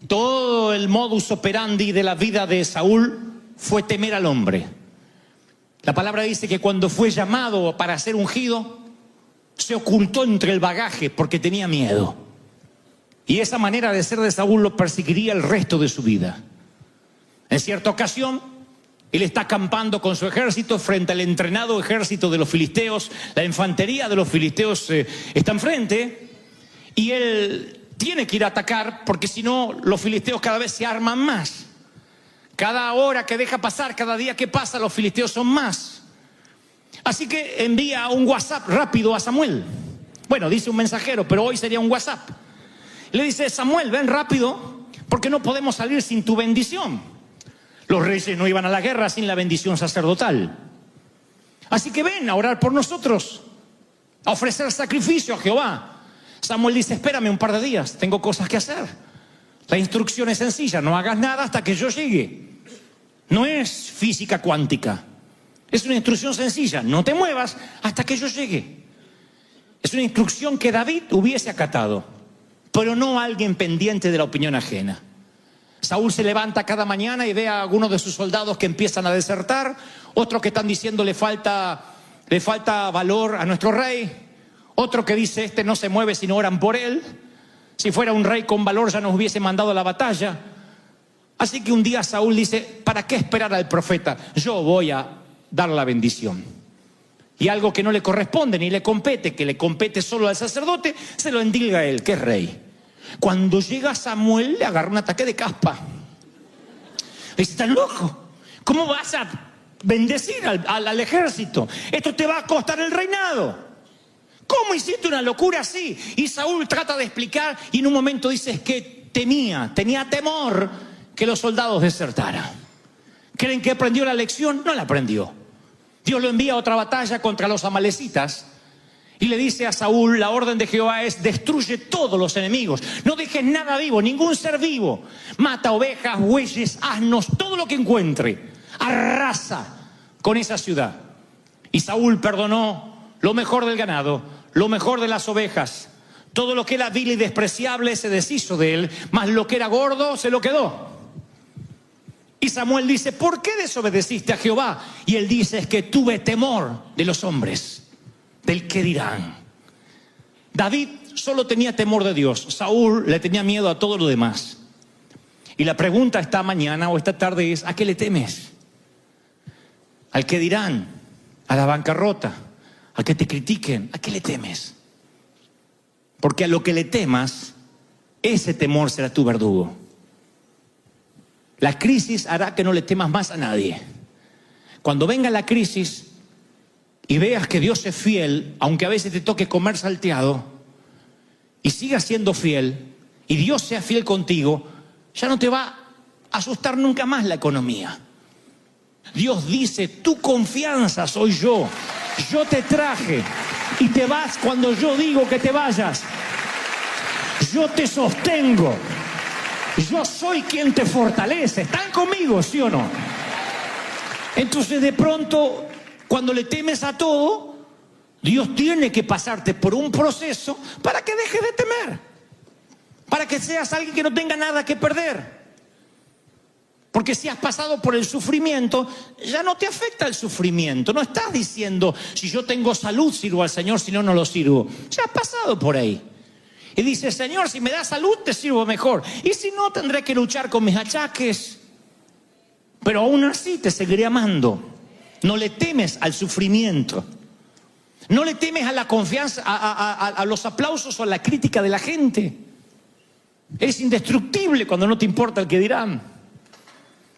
Todo el modus operandi de la vida de Saúl fue temer al hombre. La palabra dice que cuando fue llamado para ser ungido, se ocultó entre el bagaje porque tenía miedo. Y esa manera de ser de Saúl lo perseguiría el resto de su vida. En cierta ocasión, él está acampando con su ejército frente al entrenado ejército de los filisteos. La infantería de los filisteos está enfrente y él tiene que ir a atacar porque si no los filisteos cada vez se arman más. Cada hora que deja pasar, cada día que pasa, los filisteos son más. Así que envía un WhatsApp rápido a Samuel. Bueno, dice un mensajero, pero hoy sería un WhatsApp. Le dice: Samuel, ven rápido porque no podemos salir sin tu bendición. Los reyes no iban a la guerra sin la bendición sacerdotal. Así que ven a orar por nosotros, a ofrecer sacrificio a Jehová. Samuel dice: espérame un par de días, tengo cosas que hacer. La instrucción es sencilla: no hagas nada hasta que yo llegue. No es física cuántica. Es una instrucción sencilla: no te muevas hasta que yo llegue. Es una instrucción que David hubiese acatado, pero no alguien pendiente de la opinión ajena. Saúl se levanta cada mañana y ve a algunos de sus soldados que empiezan a desertar, otros que están diciendo le falta valor a nuestro rey, otro que dice: este no se mueve si no oran por él. Si fuera un rey con valor ya nos hubiese mandado a la batalla. Así que un día Saúl dice: ¿para qué esperar al profeta? Yo voy a dar la bendición. Y algo que no le corresponde ni le compete, que le compete solo al sacerdote, se lo endilga a él, que es rey. Cuando llega Samuel le agarra un ataque de caspa. Le dice: ¿estás loco? ¿Cómo vas a bendecir al ejército? Esto te va a costar el reinado. ¿Cómo hiciste una locura así? Y Saúl trata de explicar y en un momento dice: es que tenía temor que los soldados desertaran. ¿Creen que aprendió la lección? No la aprendió. Dios lo envía a otra batalla contra los amalecitas y le dice a Saúl: la orden de Jehová es: destruye todos los enemigos, no dejes nada vivo, ningún ser vivo. Mata ovejas, bueyes, asnos, todo lo que encuentre. Arrasa con esa ciudad. Y Saúl perdonó lo mejor del ganado, lo mejor de las ovejas. Todo lo que era vil y despreciable se deshizo de él, mas lo que era gordo se lo quedó. Y Samuel dice: ¿por qué desobedeciste a Jehová? Y él dice: es que tuve temor de los hombres, del qué dirán. David solo tenía temor de Dios. Saúl le tenía miedo a todo lo demás. Y la pregunta esta mañana o esta tarde es: ¿a qué le temes? ¿Al qué dirán? ¿A la bancarrota? ¿A que te critiquen? ¿A qué le temes? Porque a lo que le temas, ese temor será tu verdugo. La crisis hará que no le temas más a nadie. Cuando venga la crisis y veas que Dios es fiel, aunque a veces te toque comer salteado, y sigas siendo fiel, y Dios sea fiel contigo, ya no te va a asustar nunca más la economía. Dios dice: tu confianza soy yo. Yo te traje y te vas cuando yo digo que te vayas. Yo te sostengo. Yo soy quien te fortalece. ¿Están conmigo, sí o no? Entonces de pronto, cuando le temes a todo, Dios tiene que pasarte por un proceso para que dejes de temer. Para que seas alguien que no tenga nada que perder. Porque si has pasado por el sufrimiento, ya no te afecta el sufrimiento. No estás diciendo: si yo tengo salud sirvo al Señor, si no, no lo sirvo. Ya has pasado por ahí. Y dice: Señor, si me das salud te sirvo mejor. Y si no, tendré que luchar con mis achaques. Pero aún así te seguiré amando. No le temes al sufrimiento. No le temes a la confianza, a los aplausos o a la crítica de la gente. Eres indestructible cuando no te importa el que dirán.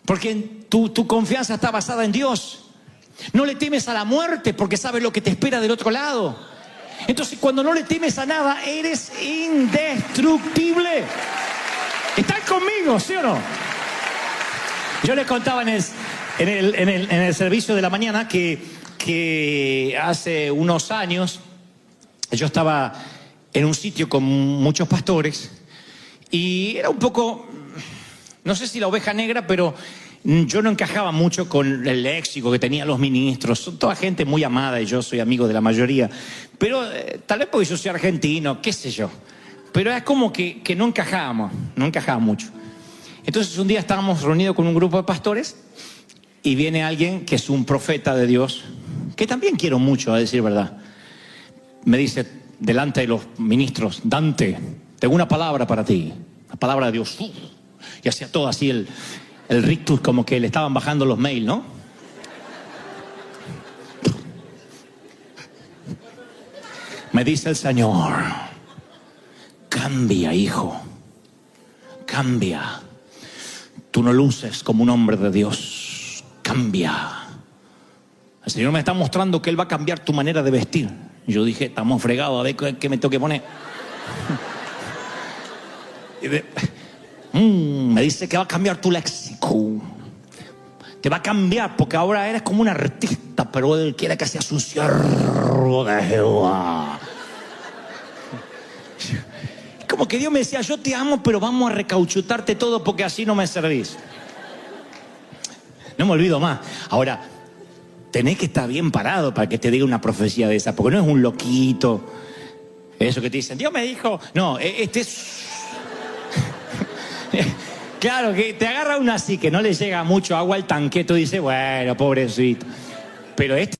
Porque tu confianza está basada en Dios. No le temes a la muerte porque sabes lo que te espera del otro lado. Entonces, cuando no le temes a nada, eres indestructible. ¿Están conmigo, sí o no? Yo les contaba en el servicio de la mañana que hace unos años yo estaba en un sitio con muchos pastores y era un poco, no sé si la oveja negra, pero yo no encajaba mucho con el léxico que tenían los ministros. Son toda gente muy amada y yo soy amigo de la mayoría. Pero tal vez porque yo soy argentino, qué sé yo. Pero es como que no encajaba mucho. Entonces un día estábamos reunidos con un grupo de pastores y viene alguien que es un profeta de Dios, que también quiero mucho, a decir verdad. Me dice, delante de los ministros: Dante, tengo una palabra para ti, la palabra de Dios. Y hacía todo así el rictus, como que le estaban bajando los mails, ¿no? Me dice el Señor: cambia, hijo, cambia. Tú no luces como un hombre de Dios, cambia. El Señor me está mostrando que Él va a cambiar tu manera de vestir. Yo dije, estamos fregados, a ver qué me tengo que poner. Me dice que va a cambiar tu léxico. Te va a cambiar porque ahora eres como un artista, pero Él quiere que seas un siervo de Jehová. Como que Dios me decía, yo te amo, pero vamos a recauchutarte todo porque así no me servís. No me olvido más. Ahora, tenés que estar bien parado para que te diga una profecía de esa, porque no es un loquito. Eso que te dicen, Dios me dijo. No, este es... Claro, que te agarra una así, que no le llega mucho agua al tanque, tú dices, bueno, pobrecito. Pero este...